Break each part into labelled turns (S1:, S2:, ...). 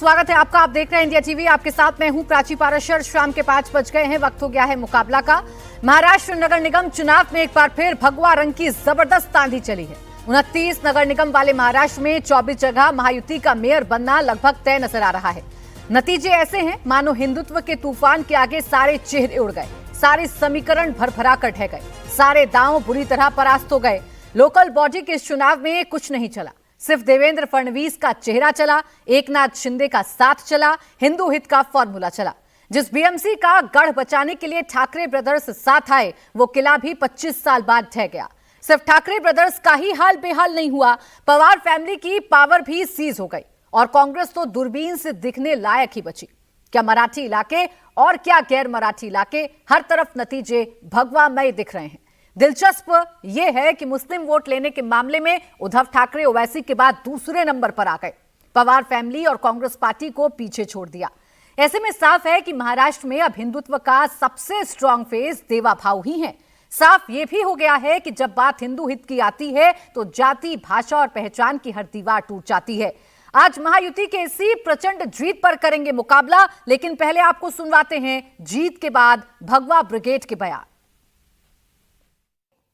S1: स्वागत है आपका। आप देख रहे हैं इंडिया टीवी। आपके साथ मैं हूं प्राची पाराशर। शाम के 5 बज गए हैं, वक्त हो गया है मुकाबला का। महाराष्ट्र नगर निगम चुनाव में एक बार फिर भगवा रंग की जबरदस्त आंधी चली है। 29 नगर निगम वाले महाराष्ट्र में 24 जगह महायुति का मेयर बनना लगभग तय नजर आ रहा है। नतीजे ऐसे हैं मानो हिंदुत्व के तूफान के आगे सारे चेहरे उड़ गए, सारे समीकरण भरभरा कर ढह गए, सारे दांव बुरी तरह परास्त हो गए। लोकल बॉडी के इस चुनाव में कुछ नहीं चला, सिर्फ देवेंद्र फडणवीस का चेहरा चला, एकनाथ शिंदे का साथ चला, हिंदू हित का फॉर्मूला चला। जिस बीएमसी का गढ़ बचाने के लिए ठाकरे ब्रदर्स साथ आए, वो किला भी 25 साल बाद ढह गया। सिर्फ ठाकरे ब्रदर्स का ही हाल बेहाल नहीं हुआ, पवार फैमिली की पावर भी सीज हो गई और कांग्रेस तो दूरबीन से दिखने लायक ही बची। क्या मराठी इलाके और क्या गैर मराठी इलाके, हर तरफ नतीजे भगवामय दिख रहे हैं। दिलचस्प यह है कि मुस्लिम वोट लेने के मामले में उद्धव ठाकरे ओवैसी के बाद दूसरे नंबर पर आ गए। पवार फैमिली और कांग्रेस पार्टी को पीछे छोड़ दिया। ऐसे में साफ है कि महाराष्ट्र में अब हिंदुत्व का सबसे स्ट्रांग फेस देवा भाऊ ही है। साफ यह भी हो गया है कि जब बात हिंदू हित की आती है तो जाति, भाषा और पहचान की हर दीवार टूट जाती है। आज महायुति के इसी प्रचंड जीत पर करेंगे मुकाबला, लेकिन पहले आपको सुनवाते हैं जीत के बाद भगवा ब्रिगेड के बयान।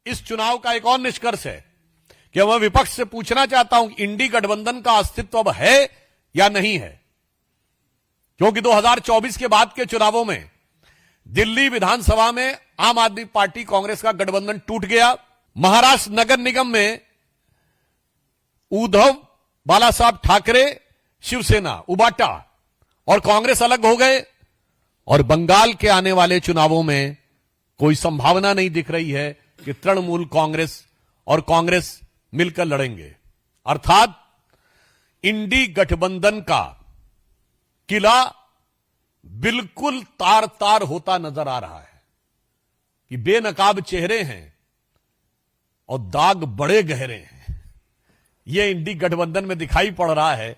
S2: इस चुनाव का एक और निष्कर्ष है कि मैं विपक्ष से पूछना चाहता हूं कि इंडी गठबंधन का अस्तित्व अब है या नहीं है, क्योंकि 2024 के बाद के चुनावों में दिल्ली विधानसभा में आम आदमी पार्टी कांग्रेस का गठबंधन टूट गया। महाराष्ट्र नगर निगम में उद्धव बाला साहब ठाकरे, शिवसेना, उबाटा और कांग्रेस अलग हो गए और बंगाल के आने वाले चुनावों में कोई संभावना नहीं दिख रही है कि तृणमूल कांग्रेस और कांग्रेस मिलकर लड़ेंगे। अर्थात इंडी गठबंधन का किला बिल्कुल तार तार होता नजर आ रहा है कि बेनकाब चेहरे हैं और दाग बड़े गहरे हैं। यह इंडी गठबंधन में दिखाई पड़ रहा है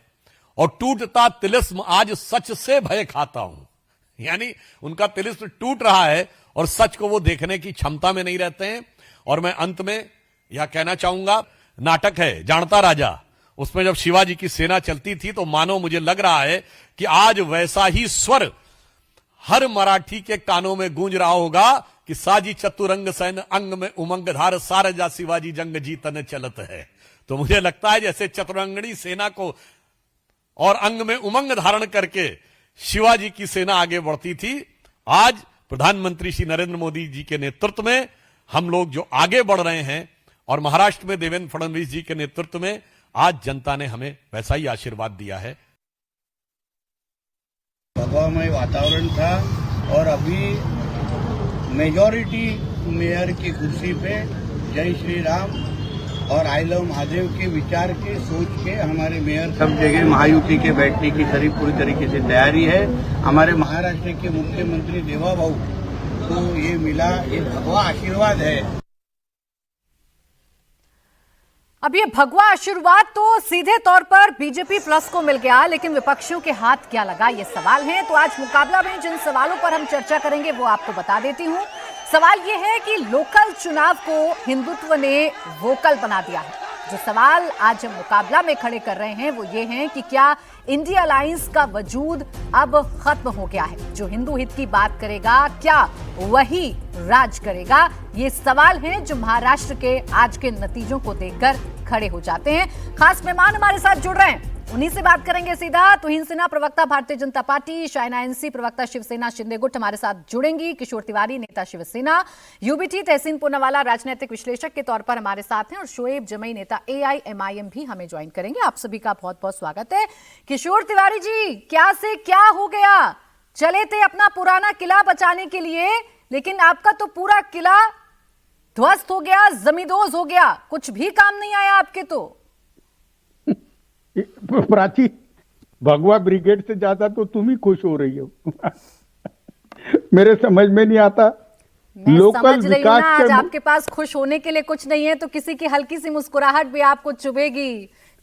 S2: और टूटता तिलिस्म आज सच से भय खाता हूं, यानी उनका तिलिस्म टूट रहा है और सच को वो देखने की क्षमता में नहीं रहते हैं। और मैं अंत में यह कहना चाहूंगा, नाटक है जानता राजा, उसमें जब शिवाजी की सेना चलती थी तो मानो मुझे लग रहा है कि आज वैसा ही स्वर हर मराठी के कानों में गूंज रहा होगा कि साजी चतुरंग सैन अंग में उमंग धार, सारजा शिवाजी जंग जीतन चलत है। तो मुझे लगता है जैसे चतुरंगणी सेना को और अंग में उमंग धारण करके शिवाजी की सेना आगे बढ़ती थी, आज प्रधानमंत्री श्री नरेंद्र मोदी जी के नेतृत्व में हम लोग जो आगे बढ़ रहे हैं और महाराष्ट्र में देवेंद्र फडणवीस जी के नेतृत्व में आज जनता ने हमें वैसा ही आशीर्वाद दिया है।
S3: भगवामय वातावरण था और अभी मेजॉरिटी मेयर की कुर्सी पे जय श्री राम और आई लव महादेव के विचार के सोच के हमारे मेयर सब जगह महायुति के बैठने की करीब पूरी तरीके से तैयारी है। हमारे महाराष्ट्र के मुख्यमंत्री देवा भाऊ को ये मिला, ये भगवा आशीर्वाद है।
S1: अब ये भगवा आशीर्वाद तो सीधे तौर पर बीजेपी प्लस को मिल गया, लेकिन विपक्षियों के हाथ क्या लगा, ये सवाल है। तो आज मुकाबला में जिन सवालों पर हम चर्चा करेंगे वो आपको बता देती हूं। सवाल ये है कि लोकल चुनाव को हिंदुत्व ने वोकल बना दिया है। जो सवाल आज हम मुकाबला में खड़े कर रहे हैं वो ये हैं कि क्या इंडिया अलायंस का वजूद अब खत्म हो गया है? जो हिंदू हित की बात करेगा क्या वही राज करेगा? ये सवाल हैं जो महाराष्ट्र के आज के नतीजों को देखकर खड़े हो जाते हैं। खास मेहमान हमारे साथ जुड़ रहे हैं, उन्हीं से बात करेंगे सीधा। तुहिन सिन्हा प्रवक्ता भारतीय जनता पार्टी, शाइना एनसी प्रवक्ता शिवसेना शिंदे गुट हमारे साथ जुड़ेंगी, किशोर तिवारी नेता शिवसेना, यूबीटी तहसीन पूनावाला राजनीतिक विश्लेषक के तौर पर हमारे साथ हैं और शोएब जमई नेता एआईएमआईएम भी हमें ज्वाइन करेंगे। आप सभी का बहुत बहुत स्वागत है। किशोर तिवारी जी, क्या से क्या हो गया? चले थे अपना पुराना किला बचाने के लिए, लेकिन आपका तो पूरा किला ध्वस्त हो गया, जमींदोज हो गया, कुछ भी काम नहीं आया आपके। तो
S4: प्राची, भगवा ब्रिगेड से ज्यादा तो तुम ही खुश हो रही हो। मेरे समझ में नहीं आता। लोकल विकास
S1: आज आपके पास खुश होने के लिए कुछ नहीं है तो किसी की हल्की सी मुस्कुराहट भी आपको चुभेगी।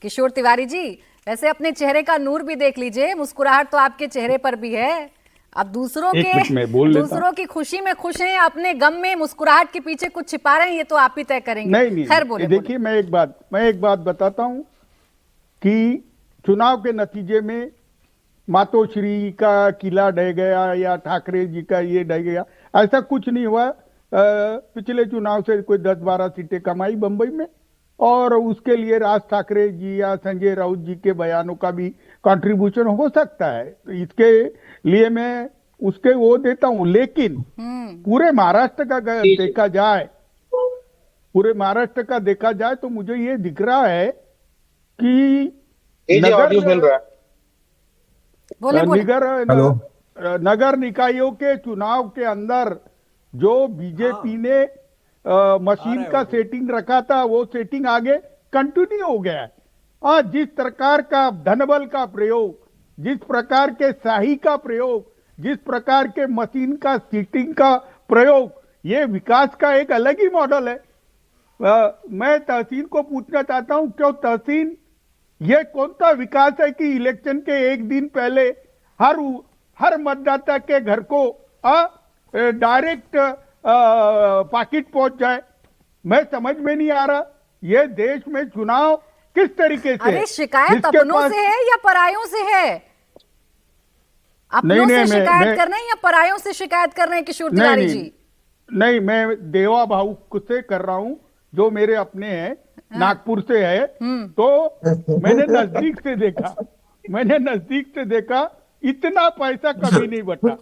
S1: किशोर तिवारी जी, वैसे अपने चेहरे का नूर भी देख लीजिए, मुस्कुराहट तो आपके चेहरे पर भी है। अब दूसरों की खुशी में खुश हैं, अपने गम में मुस्कुराहट के पीछे कुछ छिपा रहे हैं, ये तो आप ही तय करेंगे।
S4: नहीं,
S1: खैर बोले।
S4: देखिए, मैं एक बात बताता हूं कि चुनाव के नतीजे में मातोश्री का किला ढह गया या ठाकरे जी का ये ढह गया, ऐसा कुछ नहीं हुआ। पिछले चुनाव से कोई 10-12 सीटें कमाई बंबई में, और उसके लिए राज ठाकरे जी या संजय राउत जी के बयानों का भी कंट्रीब्यूशन हो सकता है, तो इसके लिए मैं उसके वो देता हूं। लेकिन पूरे महाराष्ट्र का अगर देखा जाए, पूरे महाराष्ट्र का देखा जाए तो मुझे ये दिख रहा है कि नगर निकायों के चुनाव के अंदर जो बीजेपी ने मशीन का सेटिंग रखा था, वो सेटिंग आगे कंटिन्यू हो गया है। और जिस प्रकार का धनबल का प्रयोग, जिस प्रकार के शाही का प्रयोग, जिस प्रकार के मशीन का सीटिंग का प्रयोग, ये विकास का एक अलग ही मॉडल है। मैं तहसीन को पूछना चाहता हूं, क्यों तहसीन, ये कौन सा विकास है कि इलेक्शन के एक दिन पहले हर मतदाता के घर को डायरेक्ट पाकिट पहुंच जाए? मैं समझ में नहीं आ रहा, ये देश में चुनाव किस तरीके से?
S1: अरे शिकायत अपनों से है या परायों से है? अपनों से शिकायत कर रहे हैं या परायों से शिकायत कर रहे हैं किशोर तिवारी जी?
S4: नहीं, मैं देवा भाऊ से कर रहा हूं, जो मेरे अपने हैं, नागपुर से है। तो मैंने नजदीक से देखा, इतना पैसा कभी नहीं बटा,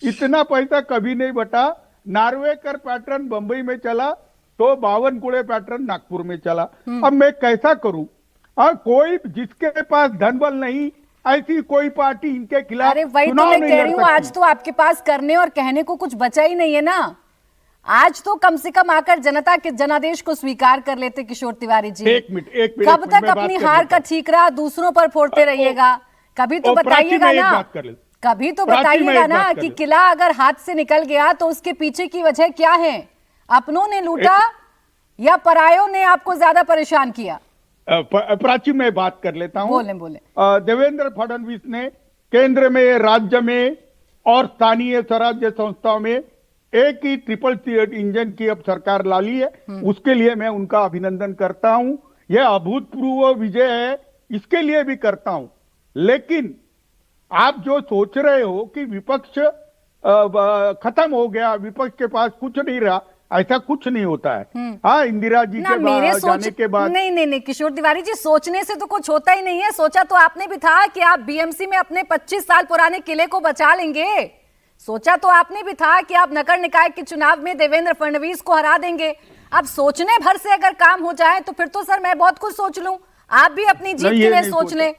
S4: इतना पैसा कभी नहीं बटा। नार्वेकर पैटर्न बंबई में चला तो बावनकुळे पैटर्न नागपुर में चला। अब मैं कैसा करूं? कोई जिसके पास धनबल नहीं, ऐसी कोई पार्टी इनके खिलाफ
S1: अरे वही तो मैं कह रही हूँ, आज तो आपके पास करने और कहने को कुछ बचा ही नहीं है ना। आज तो कम से कम आकर जनता के जनादेश को स्वीकार कर लेते किशोर तिवारी जी।
S4: एक मिनट
S1: कब तक अपनी हार का ठीकरा दूसरों पर फोड़ते रहिएगा? कभी तो बताइएगा ना, कभी तो बताइएगा ना कि किला अगर हाथ से निकल गया तो उसके पीछे की वजह क्या है? अपनों ने लूटा या परायों ने आपको ज्यादा परेशान किया?
S4: प्राची, मैं बात कर लेता हूं।
S1: बोले।
S4: देवेंद्र फडणवीस ने केंद्र में, राज्य में और स्थानीय स्वराज्य संस्थाओं में एक ही ट्रिपल इंजन की अब सरकार ला ली है। उसके लिए मैं उनका अभिनंदन करता हूं। यह अभूतपूर्व विजय है, इसके लिए भी करता हूं। लेकिन आप जो सोच रहे हो कि विपक्ष खत्म हो गया, विपक्ष के पास कुछ नहीं रहा, ऐसा कुछ नहीं होता है। हाँ, इंदिरा जी के जाने के बाद
S1: नहीं किशोर तिवारी जी, सोचने से तो कुछ होता ही नहीं है। सोचा तो आपने भी था कि आप बीएमसी में अपने 25 साल पुराने किले को बचा लेंगे। सोचा तो आपने भी था कि आप नगर निकाय के चुनाव में देवेंद्र फडणवीस को हरा देंगे। अब सोचने भर से अगर काम हो जाए तो फिर तो सर मैं बहुत कुछ सोच लूं, आप भी अपनी जीत के लिए सोच लें।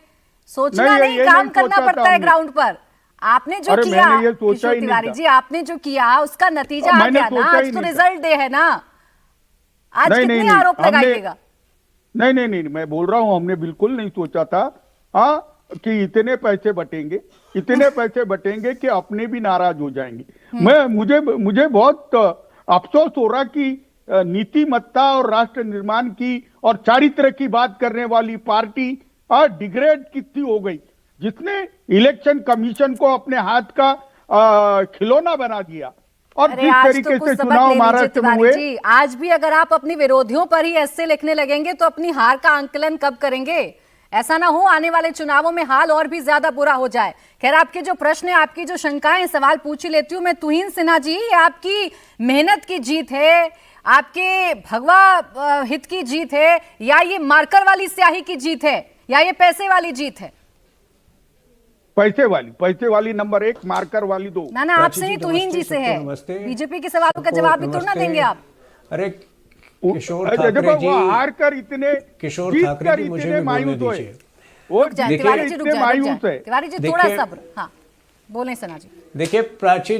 S1: सोचना नहीं, काम करना पड़ता है ग्राउंड पर। आपने जो किया किशोर तिवारी जी, आपने जो किया उसका नतीजा आ गया ना, आज तो रिजल्ट डे है ना। आज कितने आरोप लगाइएगा?
S4: नहीं, मैं बोल रहा हूं, हमने बिल्कुल नहीं सोचा था कि इतने पैसे बटेंगे कि अपने भी नाराज हो जाएंगे। मुझे बहुत अफसोस हो रहा कि नीतिमत्ता और राष्ट्र निर्माण की और चारित्र की बात करने वाली पार्टी डिग्रेड कितनी हो गई, जिसने इलेक्शन कमीशन को अपने हाथ का खिलौना बना दिया। और जिस तरीके से चुनाव महाराष्ट्र में हुए,
S1: आज भी अगर आप अपने विरोधियों पर ही ऐसे लिखने लगेंगे तो अपनी हार का आंकलन कब करेंगे? ऐसा ना हो आने वाले चुनावों में हाल और भी ज्यादा बुरा हो जाए। खैर, आपके जो प्रश्न है, आपकी जो शंकाएं, सवाल पूछ ही लेती हूं मैं। तुहिन सिन्हा जी, ये आपकी मेहनत की जीत है, आपके भगवा हित की जीत है, या ये मार्कर वाली स्याही की जीत है, या ये पैसे वाली जीत है?
S4: पैसे वाली नंबर 1, मार्कर वाली 2।
S1: ना आपसे नहीं, तुहिन जी से है। बीजेपी के सवालों का जवाब भी तो ना देंगे आप?
S5: अरे किशोर ठाकरे जी,
S4: हार कर इतने,
S5: किशोर ठाकरे जी, मुझे भी बोलने दीजिए।
S1: तिवारी जी थोड़ा सब्र। हाँ, बोलें सना जी।
S5: देखिए प्राची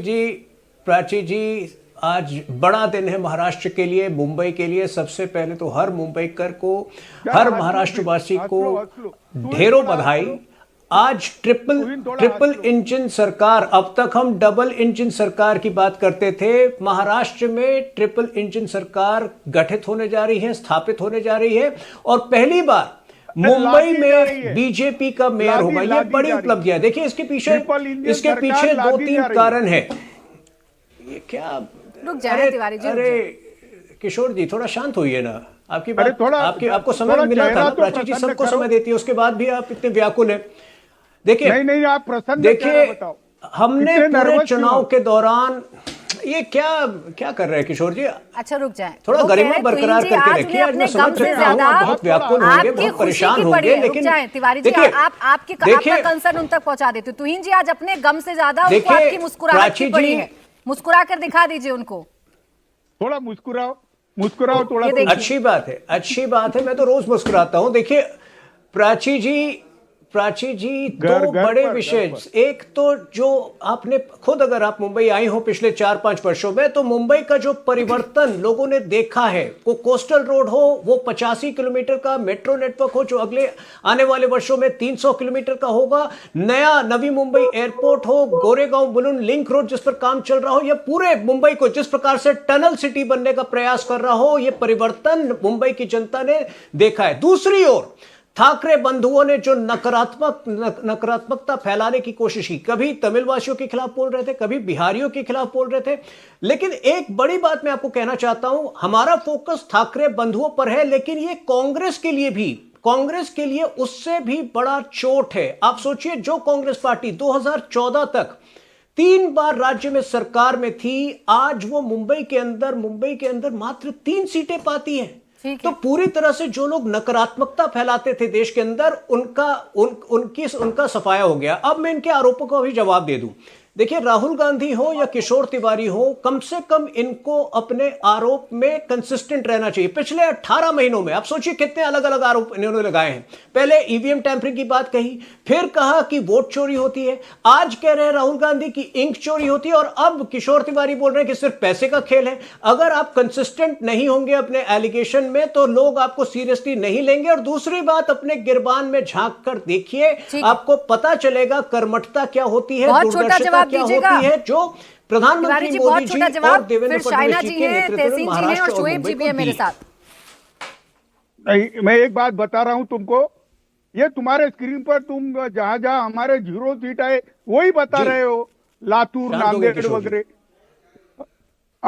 S5: जी, आज बड़ा दिन है महाराष्ट्र के लिए, मुंबई के लिए। सबसे पहले तो हर मुंबईकर को, हर महाराष्ट्रवासी को ढेरों बधाई। आज ट्रिपल इंजन सरकार, अब तक हम डबल इंजन सरकार की बात करते थे। महाराष्ट्र में ट्रिपल इंजन सरकार गठित होने जा रही है, स्थापित होने जा रही है, और पहली बार मुंबई में बीजेपी का मेयर होगा। यह बड़ी उपलब्धि है। देखिए, इसके पीछे 2-3 कारण है। ये क्या,
S1: रुक जाए तिवारी जी।
S5: अरे किशोर जी, थोड़ा शांत होइए ना। आपकी बात, आपको समय मिला था ना, प्राची जी सबको समय देती है, उसके बाद भी आप इतने व्याकुल हैं। देखिए
S4: नहीं नहीं, आप प्रसन्न
S5: देखिए
S4: चेहरा बताओ।
S5: हमने
S4: कितने
S5: पूरे
S4: nervous
S5: चुनाव
S4: क्यों?
S5: के दौरान ये क्या क्या कर रहे हैं किशोर जी?
S1: अच्छा रुक जाएं।
S5: थोड़ा
S1: वो कह
S5: गरिमा
S1: रहे हैं,
S5: बरकरार
S1: तुहिन जी,
S5: करके
S1: आज
S5: रखिए।
S1: उन्हें
S5: आज
S1: अपने
S5: मैं
S1: गम
S5: समझ
S1: से
S5: सकता हूँ
S1: ज्यादा
S5: आप बहुत व्याकुल होंगे,
S1: आपकी
S5: बहुत
S1: खुशी
S5: परेशान
S1: की पड़ी
S5: होंगे,
S1: है। रुक
S5: लेकिन
S1: जाएं तिवारी जी,
S5: देखिए
S1: आपका कंसर्न उन तक पहुंचा देते। तुहिन जी, आज अपने गम से ज्यादा उनको
S5: देखिए,
S1: आपकी मुस्कुराहट की
S5: प्राची
S1: पड़ी
S5: जी,
S1: है। मुस्कुरा कर दिखा दीजिए उनको।
S4: थोड़ा मुस्कुराओ, मुस्कुराओ थोड़ा।
S1: ये देखिए।
S5: अच्छी बात है, अच्छी बात है, मैं तो रोज मुस्कुराता हूं। देखिए प्राची जी, प्राची जी, दो
S4: घर
S5: बड़े
S4: पर,
S5: विषय।
S4: घर पर।
S5: एक तो जो आपने खुद, अगर आप मुंबई आई हो पिछले 4-5 वर्षों में, तो मुंबई का जो परिवर्तन लोगों ने देखा है, वो कोस्टल रोड हो, वो 85 किलोमीटर का मेट्रो नेटवर्क हो जो अगले आने वाले वर्षों में 300 किलोमीटर का होगा, नया नवी मुंबई एयरपोर्ट हो, गोरेगांव बुलुन लिंक रोड जिस पर काम चल रहा हो, या पूरे मुंबई को जिस प्रकार से टनल सिटी बनने का प्रयास कर रहा हो, ये परिवर्तन मुंबई की जनता ने देखा है। दूसरी ओर ठाकरे बंधुओं ने जो नकारात्मकता फैलाने की कोशिश की, कभी तमिल वासियों के खिलाफ बोल रहे थे, कभी बिहारियों के खिलाफ बोल रहे थे। लेकिन एक बड़ी बात मैं आपको कहना चाहता हूं, हमारा फोकस ठाकरे बंधुओं पर है, लेकिन ये कांग्रेस के लिए भी, कांग्रेस के लिए उससे भी बड़ा चोट है। आप सोचिए, जो कांग्रेस पार्टी 2014 तक 3 बार राज्य में सरकार में थी, आज वो मुंबई के अंदर मात्र 3 सीटें पाती है। तो पूरी तरह से जो लोग नकारात्मकता फैलाते थे देश के अंदर, उनका सफाया हो गया। अब मैं इनके आरोपों का भी जवाब दे दूं। देखिए, राहुल गांधी हो या किशोर तिवारी हो, कम से कम इनको अपने आरोप में कंसिस्टेंट रहना चाहिए। पिछले 18 महीनों में आप सोचिए कितने अलग अलग आरोप इन्होंने लगाए हैं। पहले ईवीएम टैंपरिंग की बात कही, फिर कहा कि वोट चोरी होती है, आज कह रहे हैं राहुल गांधी की इंक चोरी होती है, और अब किशोर तिवारी बोल रहे हैं कि सिर्फ पैसे का खेल है। अगर आप कंसिस्टेंट नहीं होंगे अपने एलिगेशन में, तो लोग आपको सीरियसली नहीं लेंगे। और दूसरी बात, अपने गिरबान में झांक कर देखिए, आपको पता चलेगा कर्मठता क्या होती है, दूरदर्शिता क्या होती है, जो प्रधानमंत्री मोदी जी और देवेंद्र फडणवीस जी के नेतृत्व में महाराष्ट्र और मुंबई को
S1: मेरे साथ।
S4: नहीं, मैं एक बात बता रहा हूं तुमको, ये तुम्हारे स्क्रीन पर तुम जहां जहां हमारे 0 सीट आए वही बता रहे हो, लातूर, नांदेड़ वगैरह।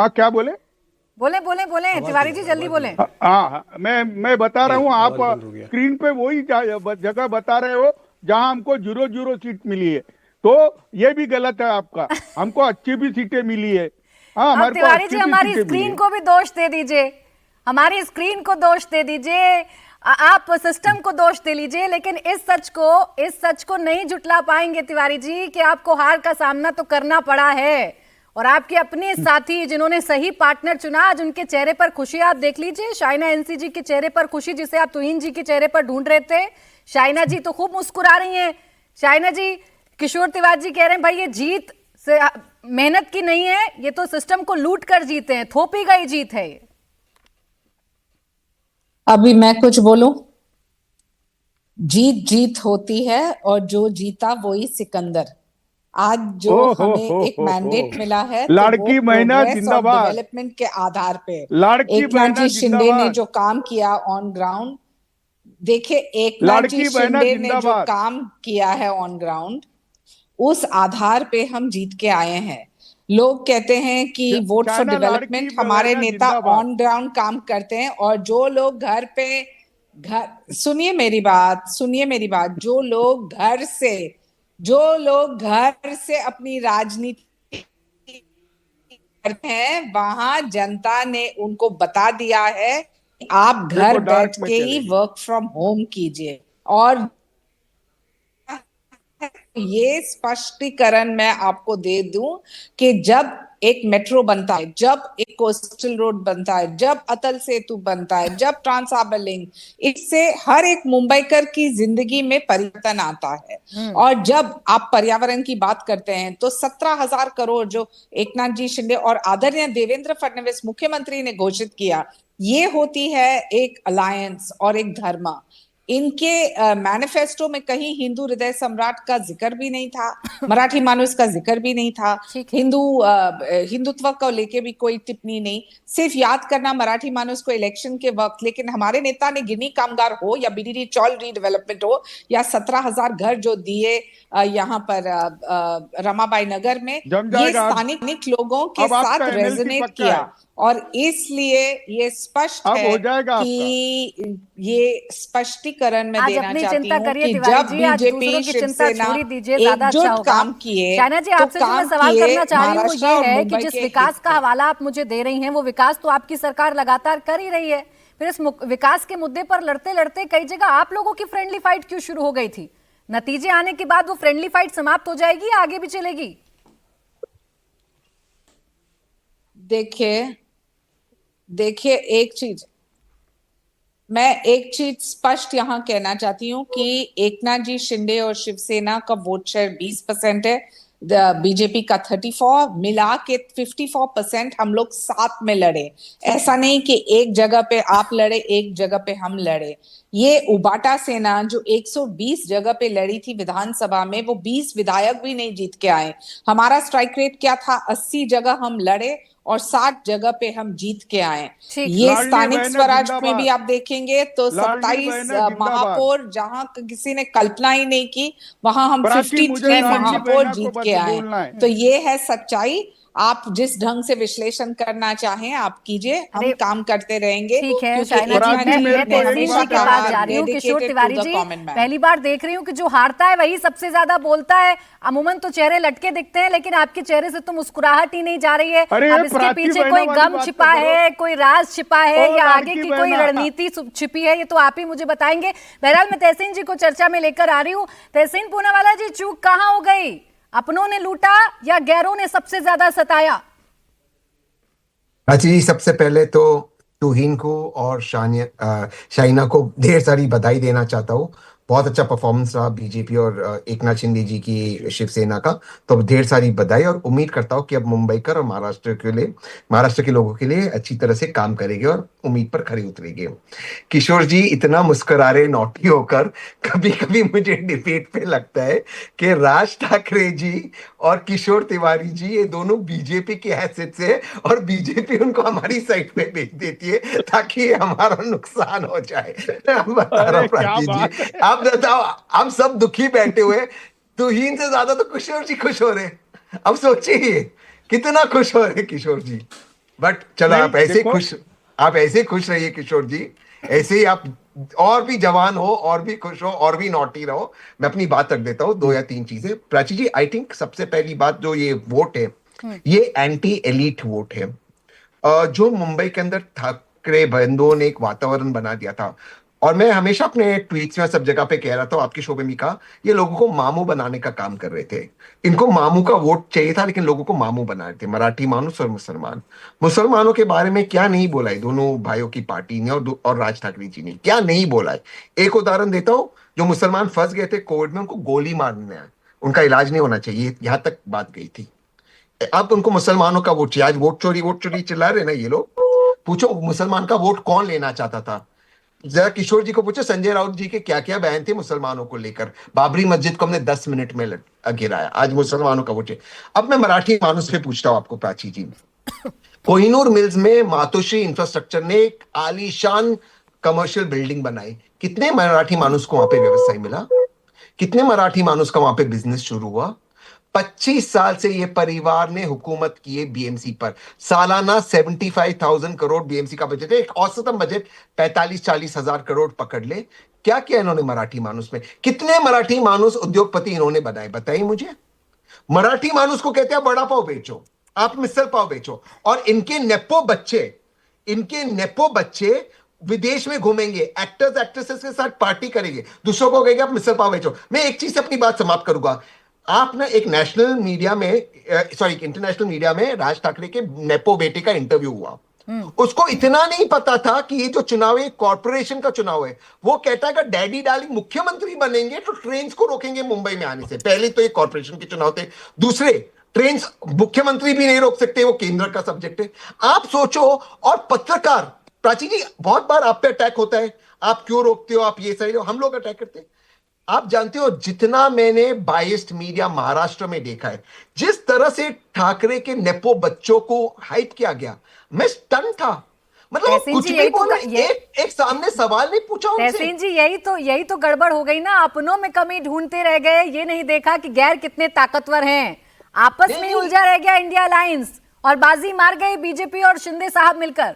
S4: क्या बोले?
S1: बोले बोले बोले तिवारी जी, जल्दी बोले।
S4: हाँ, मैं बता रहा हूँ, आप स्क्रीन पे वही जगह बता रहे हो जहां हमको 0 सीट मिली है। तो ये भी गलत है आपका, हमको अच्छी भी सीटें मिली है। हाँ, हमारे
S1: तिवारी जी, हमारी स्क्रीन को भी दोष दे दीजिए, हमारी स्क्रीन को दोष दे दीजिए, आप सिस्टम को दोष दे लीजिए, लेकिन इस सच को नहीं जुटला पाएंगे तिवारी जी कि आपको हार का सामना तो करना पड़ा है। और आपके अपने साथी जिन्होंने सही पार्टनर चुना, आज उनके चेहरे पर खुशी आप देख लीजिए। शाइना एनसीजी के चेहरे पर खुशी, जिसे आप तुहिन जी के चेहरे पर ढूंढ रहे थे। शाइना जी तो खूब मुस्कुरा रही हैं। शाइना जी, किशोर तिवारी जी कह रहे हैं भाई ये जीत से मेहनत की नहीं है, ये तो सिस्टम को लूट कर जीते हैं, थोपी गई जीत है ये।
S6: अभी मैं कुछ बोलूं? जीत होती है, और जो जीता वही सिकंदर। आज जो हमें एक मैंडेट मिला है,
S4: लड़की महीना जिंदाबाद,
S6: डेवलपमेंट के आधार पे
S4: लड़की
S6: एकनाथ जी शिंदे ने जो काम किया ऑन ग्राउंड, देखिए एकनाथ जी शिंदे ने जो काम किया है ऑन ग्राउंड, उस आधार पे हम जीत के आए हैं। लोग कहते हैं कि वोट फॉर डेवलपमेंट, हमारे नेता ऑन ग्राउंड काम करते हैं, और जो लोग सुनिए मेरी बात, जो लोग घर से अपनी राजनीति करते हैं, वहां जनता ने उनको बता दिया है कि आप घर बैठ के ही वर्क फ्रॉम होम कीजिए। और ये स्पष्टीकरण मैं आपको दे दूं कि जब एक मेट्रो बनता है, जब एक कोस्टल रोड बनता है, जब अटल सेतु बनता है, जब ट्रांस हार्बर लिंक, इससे हर एक मुंबईकर की जिंदगी में परिवर्तन आता है। और जब आप पर्यावरण की बात करते हैं, तो 17,000 करोड़ जो एकनाथ जी शिंदे और आदरणीय देवेंद्र फडणवीस मुख्यमंत्री ने घोषित किया, ये होती है एक अलायंस और एक धर्म। इनके मैनिफेस्टो में कहीं हिंदू हृदय सम्राट का जिक्र भी नहीं था, मराठी मानुस का जिक्र भी नहीं था, हिंदुत्व को लेके भी कोई टिप्पणी नहीं, सिर्फ याद करना मराठी मानुस को इलेक्शन के वक्त। लेकिन हमारे नेता ने गिनी कामगार हो या बीडीडी चौल रीडेवलपमेंट हो या 17,000 घर जो दिए यहाँ पर रमाबाई नगर में, ये स्थानिक लोगों के साथ रेजोनेट किया। और इसलिए ये स्पष्ट
S4: अब
S6: है
S4: हो जाएगा
S6: कि ये स्पष्टीकरण मैं
S1: आज
S6: देना
S1: अपनी
S6: चाहती
S1: चिंता
S6: हूँ
S1: करिए
S6: कि
S1: तिवारी
S6: जब
S1: जी, आज दूसरों
S6: बीजेपी
S1: की चिंता
S6: शिवसेना
S1: छोड़ ही दीजिए, ज्यादा अच्छा
S6: एकजुट
S1: होगा।
S6: काम किए
S1: शाइना जी,
S6: तो
S1: आपसे जो मैं
S6: काम
S1: सवाल
S6: किए
S1: करना चाह रही हूँ वो
S6: महाराष्ट्र
S1: ये
S6: और
S1: है कि
S6: मुंबई
S1: जिस
S6: के
S1: विकास
S6: हित
S1: का
S6: में।
S1: हवाला आप मुझे दे रही हैं वो विकास तो आपकी सरकार लगातार कर ही रही है, फिर इस विकास के मुद्दे पर लड़ते लड़ते कई जगह आप लोगों की फ्रेंडली फाइट क्यों शुरू हो गई थी? नतीजे आने के बाद वो फ्रेंडली फाइट समाप्त हो जाएगी या आगे भी चलेगी?
S6: देखिए एक चीज स्पष्ट यहाँ कहना चाहती हूँ कि एकनाथ जी शिंदे और शिवसेना का वोट शेयर 20% है, बीजेपी का 34, मिला के 54% हम लोग साथ में लड़े। ऐसा नहीं कि एक जगह पे आप लड़े, एक जगह पे हम लड़े। ये उबाटा सेना जो 120 जगह पे लड़ी थी विधानसभा में, वो 20 विधायक भी नहीं जीत के आए। हमारा स्ट्राइक रेट क्या था? 80 जगह हम लड़े और 60 जगह पे हम जीत के आए।
S1: ठीक।
S6: ये
S4: लाडली
S6: स्थानिक
S4: बहना
S6: स्वराज में
S4: जिंदाबाद।
S6: भी आप देखेंगे तो
S4: लाडली
S6: 27
S4: बहना जिंदाबाद।
S6: महापौर जहां किसी ने कल्पना ही नहीं की, वहां हम
S4: प्राची, मुझे
S6: 53
S4: लाडली
S6: महापौर
S4: बहना को
S6: जीत के आए।
S4: बोलना है।
S6: तो ये है सच्चाई। आप जिस ढंग से विश्लेषण करना चाहें आप कीजिए, हम
S1: अरे,
S6: काम करते रहेंगे।
S1: ठीक है
S6: क्योंकि
S1: शाइना जी,
S6: एकनाथ
S4: प्राची,
S1: मैं
S4: मेरे को
S6: ने
S4: एक
S1: तहसीन
S6: हमेशा
S1: जी के
S4: बात
S1: पास
S6: कहा
S1: जा रही हूँ। किशोर
S6: dedicated
S1: Tiwari
S6: to the
S1: ji,
S6: common man।
S1: पहली बार देख रही हूँ कि जो हारता है वही सबसे ज्यादा बोलता है। अमूमन तो चेहरे लटके दिखते हैं, लेकिन आपके चेहरे से तो मुस्कुराहट ही नहीं जा रही है।
S4: अरे,
S1: अब इसके
S4: प्राची
S1: पीछे
S4: बहना
S1: कोई
S4: वाली
S1: गम
S4: बात
S1: छिपा
S4: तो करो।
S1: है, कोई राज छिपा है,
S4: ओ,
S1: या आगे
S4: लड़की
S1: की कोई
S4: बहना।
S1: रणनीति छिपी है, ये तो आप ही मुझे बताएंगे। बहरहाल मैं तहसीन जी को चर्चा में लेकर आ रही हूँ। तहसीन पूनावाला जी, चूक कहाँ हो गई? अपनों ने लूटा या गैरों ने सबसे ज्यादा सताया?
S7: जी, सबसे पहले तो तौहीन को और शाइना को ढेर सारी बधाई देना चाहता हूँ। बहुत अच्छा परफॉर्मेंस रहा बीजेपी और एकनाथ शिंदे जी की शिवसेना का। तो ढेर सारी बधाई और उम्मीद करता हूँ कि अब मुंबईकर और महाराष्ट्र के लोगों के लिए अच्छी तरह से काम करेंगे और उम्मीद पर खरे उतरेंगे। किशोर जी इतना मुस्कुरा रहे नौटी होकर, कभी कभी मुझे डिबेट पे लगता है कि राज ठाकरे जी और किशोर तिवारी जी ये दोनों बीजेपी की हैसियत से, और बीजेपी उनको हमारी साइड पे भेज देती है ताकि हमारा नुकसान हो जाए। अब बता रहा
S4: अरे,
S7: हूं
S4: क्या
S7: प्राची जी,
S4: बात है।
S7: आप बताओ, हम सब दुखी बैठे हुए, तुहीन से ज्यादा तो किशोर जी खुश हो रहे। अब सोचिए कितना खुश हो रहे किशोर जी। बट चलो,
S4: नहीं,
S7: आप ऐसे
S4: देखो।
S7: खुश रहिए किशोर जी। ऐसे ही आप और भी जवान हो, और भी खुश हो, और भी नॉटी रहो। मैं अपनी बात रख देता हूँ, 2 या 3 चीजें। प्राची जी, आई थिंक सबसे पहली बात, जो ये वोट है ये एंटी एलिट वोट है। जो मुंबई के अंदर ठाकरे बंधुओं ने एक वातावरण बना दिया था, और मैं हमेशा अपने ट्वीट्स में सब जगह पे कह रहा था, आपके शो में भी कहा, ये लोगों को मामू बनाने का काम कर रहे थे। इनको मामू का वोट चाहिए था, लेकिन लोगों को मामू बना रहे थे, मराठी मानुस और मुसलमानों के बारे में क्या नहीं बोला है दोनों भाइयों की पार्टी ने और राज ठाकरे जी ने, क्या नहीं बोला है। एक उदाहरण देता हूं, जो मुसलमान फंस गए थे कोविड में, उनको गोली मारने आए, उनका इलाज नहीं होना चाहिए, यहां तक बात गई थी। अब उनको मुसलमानों का वोट चाहिए। आज वोट चोरी चिल्ला रहे ना ये लोग। पूछो मुसलमान का वोट कौन लेना चाहता था? जरा किशोर जी को पूछो संजय राउत जी के क्या क्या बयान थे मुसलमानों को लेकर। बाबरी मस्जिद को हमने 10 मिनट में गिराया, आज मुसलमानों का वोट है। अब मैं मराठी मानुस पे पूछता हूं आपको प्राची जी, कोहिनूर मिल्स में मातोश्री इंफ्रास्ट्रक्चर ने एक आलीशान कमर्शियल बिल्डिंग बनाई। कितने मराठी मानुस को वहां पे व्यवसाय मिला? कितने मराठी मानुस का वहां पे बिजनेस शुरू हुआ? 25 साल से ये परिवार ने हुकूमत की है बीएमसी पर। सालाना 75,000 करोड़ बीएमसी का बजट है। एक औसतम बजट 45-40 हजार करोड़ पकड़ ले। क्या किया इन्होंने मराठी मानुस में? कितने मराठी मानुस उद्योगपति इन्होंने बनाए, बताइए मुझे। मराठी मानुस को कहते हैं बड़ा पाव बेचो, आप मिसल पाव बेचो, और इनके नेपो बच्चे विदेश में घूमेंगे, एक्टर्स एक्ट्रेसेस के साथ पार्टी करेंगे, दूसरों को कहेंगे आप मिसल पाव बेचो। मैं एक चीज से अपनी बात समाप्त करूंगा। आप ना एक इंटरनेशनल मीडिया में राज ठाकरे के नेपो बेटे का इंटरव्यू हुआ। उसको इतना नहीं पता था कि ये जो चुनाव है कॉर्पोरेशन का चुनाव है। वो कहता है कि डैडी डार्लिंग मुख्यमंत्री बनेंगे तो ट्रेन को रोकेंगे मुंबई में आने से। पहले तो ये कॉर्पोरेशन के चुनाव थे, दूसरे ट्रेन मुख्यमंत्री भी नहीं रोक सकते, वो केंद्र का सब्जेक्ट है। आप सोचो। और पत्रकार, प्राची जी, बहुत बार आप पे अटैक होता है, आप क्यों रोकते हो, आप ये सही हो, हम लोग अटैक करते हैं। आप जानते हो, जितना मैंने बायस्ड मीडिया महाराष्ट्र में देखा है, जिस तरह से ठाकरे के नेपो बच्चों को हाइप किया गया, मैं स्टन था। मतलब वो कुछ भी बोला, एक सामने सवाल नहीं पूछा उनसे।
S1: तहसीन जी, यही तो गड़बड़ हो गई ना। अपनों में कमी ढूंढते रह गए, ये नहीं देखा कि गैर कितने ताकतवर हैं। आपस में उलझा रह गया इंडिया अलायंस, और बाजी मार गए बीजेपी और शिंदे साहब मिलकर।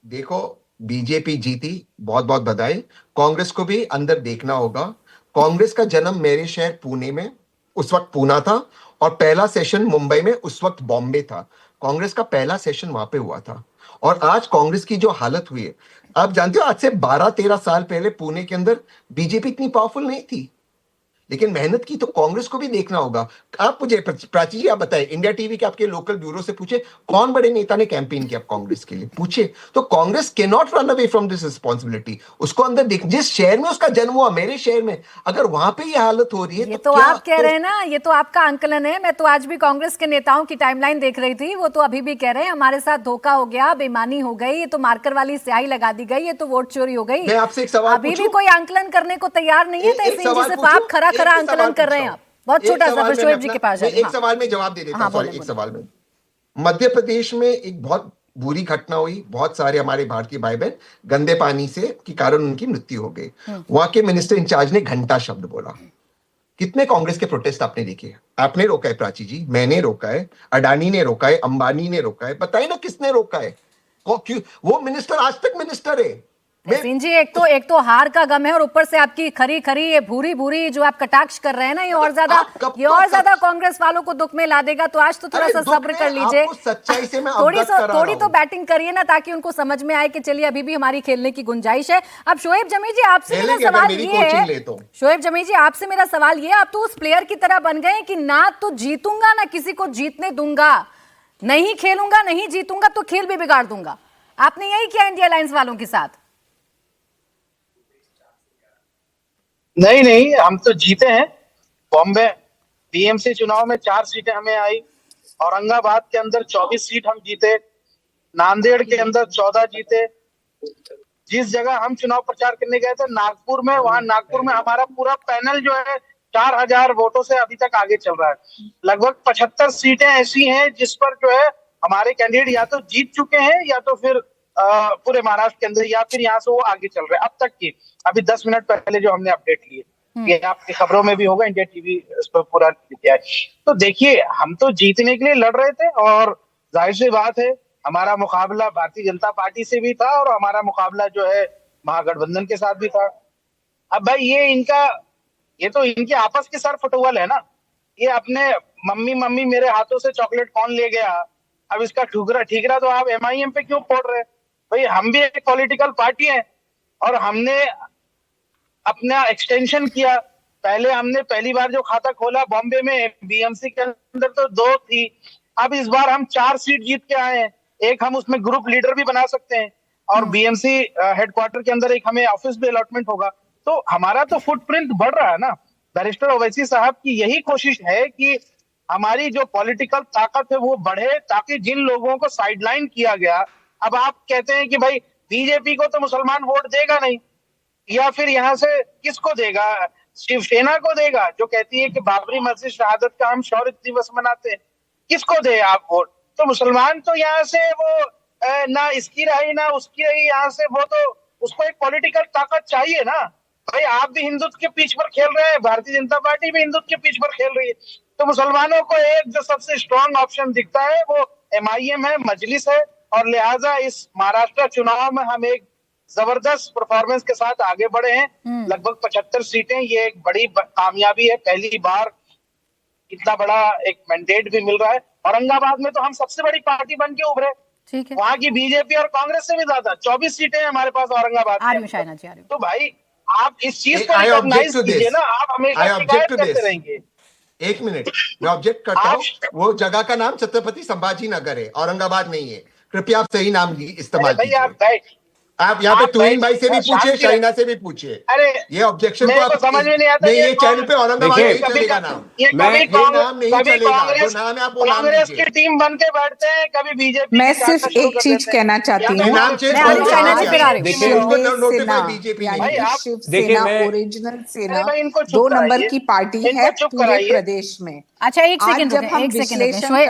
S7: देखो बीजेपी जीती, बहुत बहुत बधाई। कांग्रेस को भी अंदर देखना होगा। कांग्रेस का जन्म मेरे शहर पुणे में, उस वक्त पूना था, और पहला सेशन मुंबई में, उस वक्त बॉम्बे था। कांग्रेस का पहला सेशन वहां पे हुआ था। और आज कांग्रेस की जो हालत हुई है, आप जानते हो आज से 12-13 साल पहले पुणे के अंदर बीजेपी इतनी पावरफुल नहीं थी, लेकिन मेहनत की तो कांग्रेस को भी देखना होगा। आप मुझे प्राची जी आप बताएं, इंडिया टीवी के आपके लोकल ब्यूरो से पूछे कौन बड़े नेता ने कैंपेन किया कांग्रेस के लिए, पूछे। तो Congress can not run away from this responsibility. उसको अंदर देख, जिस शहर में उसका जन्म हुआ, मेरे शहर में, अगर वहां पे ये हालत हो रही है
S1: ये तो आप कह रहे हैं ना, ये तो आपका आंकलन है। मैं तो आज भी कांग्रेस के नेताओं की टाइमलाइन देख रही थी, वो तो अभी भी कह रहे हैं हमारे साथ धोखा हो गया, बेईमानी हो गई, ये तो मार्कर वाली स्याही लगा दी गई, ये तो वोट चोरी हो गई।
S7: मैं आपसे एक सवाल
S1: अभी भी कोई आंकलन करने को तैयार नहीं है। सिर्फ आप खरा खरा आंकलन कर रहे हैं। आप बहुत छोटा सा, फिर शोएब जी के पास
S7: एक सवाल में जवाब दे देता हूं। एक सवाल में, मध्य प्रदेश में एक बहुत बुरी घटना हुई, बहुत सारे हमारे भारतीय भाई बहन गंदे पानी से के कारण उनकी मृत्यु हो गई। वहां के मिनिस्टर इंचार्ज ने घंटा शब्द बोला। कितने कांग्रेस के प्रोटेस्ट आपने देखे? आपने रोका है प्राची जी, मैंने रोका है, अडानी ने रोका है, अंबानी ने रोका है, बताइए ना किसने रोका है? वो मिनिस्टर आज तक मिनिस्टर है।
S1: सिंह जी, एक तो हार का गम है और ऊपर से आपकी खरी खरी ये भूरी भूरी जो आप कटाक्ष कर रहे हैं ना, ये और ज्यादा कांग्रेस वालों को दुख में ला देगा। तो आज तो थोड़ा सा सब्र कर लीजिए,
S7: सच्चाई से मैं
S1: थोड़ी तो बैटिंग करिए ना, ताकि उनको समझ में आए कि चलिए अभी भी हमारी खेलने की गुंजाइश है। अब शोएब जमी जी आपसे मेरा सवाल ये है, शोएब जमी जी आपसे मेरा सवाल ये, आप तो उस प्लेयर की तरह बन गए कि ना तो जीतूंगा ना किसी को जीतने दूंगा, नहीं खेलूंगा नहीं जीतूंगा तो खेल भी बिगाड़ दूंगा। आपने यही किया इंडिया अलायंस वालों के साथ।
S8: नहीं, हम तो जीते हैं। बॉम्बे बीएमसी चुनाव में 4 सीटें हमें आई, औरंगाबाद के अंदर 24 सीट हम जीते, नांदेड़ के अंदर 14 जीते। जिस जगह हम चुनाव प्रचार करने गए थे नागपुर में, वहां नागपुर में हमारा पूरा पैनल जो है 4000 वोटों से अभी तक आगे चल रहा है। लगभग 75 सीटें ऐसी हैं जिस पर जो है हमारे कैंडिडेट या तो जीत चुके हैं या तो फिर पूरे महाराष्ट्र के अंदर, या फिर यहाँ से वो आगे चल रहे हैं। अब तक की अभी 10 मिनट पहले जो हमने अपडेट लिए, ये आपकी खबरों में भी होगा, इंडिया टीवी इस पर पूरा किया है। तो देखिए, हम तो जीतने के लिए लड़ रहे थे और जाहिर सी बात है हमारा मुकाबला भारतीय जनता पार्टी से भी था और हमारा मुकाबला जो है महागठबंधन के साथ भी था। अब भाई ये तो इनके आपस के सर फुटबॉल है ना। ये अपने मम्मी मेरे हाथों से चॉकलेट कौन ले गया, अब इसका ठीकरा तो आप MIM पे क्यों फोड़ रहे? भाई हम भी एक पॉलिटिकल पार्टी है और हमने अपना एक्सटेंशन किया। हमने पहली बार जो खाता खोला बॉम्बे में बीएमसी के अंदर तो 2 थी, अब इस बार हम 4 सीट जीत के आए हैं। एक हम उसमें ग्रुप लीडर भी बना सकते हैं और बीएमसी हेडक्वार्टर के अंदर एक हमें ऑफिस भी अलॉटमेंट होगा। तो हमारा तो फुटप्रिंट बढ़ रहा है ना। बैरिस्टर ओवैसी साहब की यही कोशिश है कि हमारी जो पॉलिटिकल ताकत है वो बढ़े, ताकि जिन लोगों को साइडलाइन किया गया, अब आप कहते हैं कि भाई बीजेपी को तो मुसलमान वोट देगा नहीं, या फिर यहाँ से किसको देगा? शिवसेना को देगा जो कहती है कि बाबरी मस्जिद शहादत का हम शौर्य दिवस मनाते हैं। किसको दे आप वोट? तो मुसलमान तो यहाँ से वो ना इसकी रही ना उसकी रही, यहाँ से वो तो उसको एक पॉलिटिकल ताकत चाहिए ना। भाई आप भी हिंदुत्व के पिच पर खेल रहे हैं, भारतीय जनता पार्टी भी हिंदुत्व के पिच पर खेल रही है। तो मुसलमानों को एक जो सबसे स्ट्रॉन्ग ऑप्शन दिखता है वो MIM है, मजलिस है, और लिहाजा इस महाराष्ट्र चुनाव में हम एक जबरदस्त परफॉर्मेंस के साथ आगे बढ़े हैं। लगभग 75 सीटें, ये एक बड़ी कामयाबी है। पहली बार इतना बड़ा एक मैंडेट भी मिल रहा है। औरंगाबाद में तो हम सबसे बड़ी पार्टी बन के उभरे, वहां की बीजेपी और कांग्रेस से भी ज्यादा 24 सीटें हैं हमारे पास औरंगाबाद में। तो भाई आप इस चीज को रिकॉग्नाइज कीजिए ना, आप हमेशा शिकायत करते रहेंगे।
S7: एक मिनट, मैं ऑब्जेक्ट करता हूँ। वो जगह का नाम छत्रपति संभाजी नगर है, औरंगाबाद नहीं है। कृपया आप सही नाम इस्तेमाल कीजिए। आप यहाँ पे तुहिन भाई से भी पूछिए, शाइना से भी पूछिए।
S8: अरे
S7: ये ऑब्जेक्शन को आप
S8: समझ में नहीं आता।
S7: ये चैनल पे औरंगाबाद नहीं चलेगा नाम, ये नाम नहीं चलेगा। जो नाम है आप वो नाम
S8: कांग्रेस की टीम बन के बैठते हैं, कभी बीजेपी।
S6: मैं सिर्फ एक चीज कहना चाहती हूँ,
S7: नाम चेंज
S6: शिवसेना ओरिजिनल सेना 2 नंबर की पार्टी है पूरे प्रदेश में।
S1: अच्छा, एक सेकंड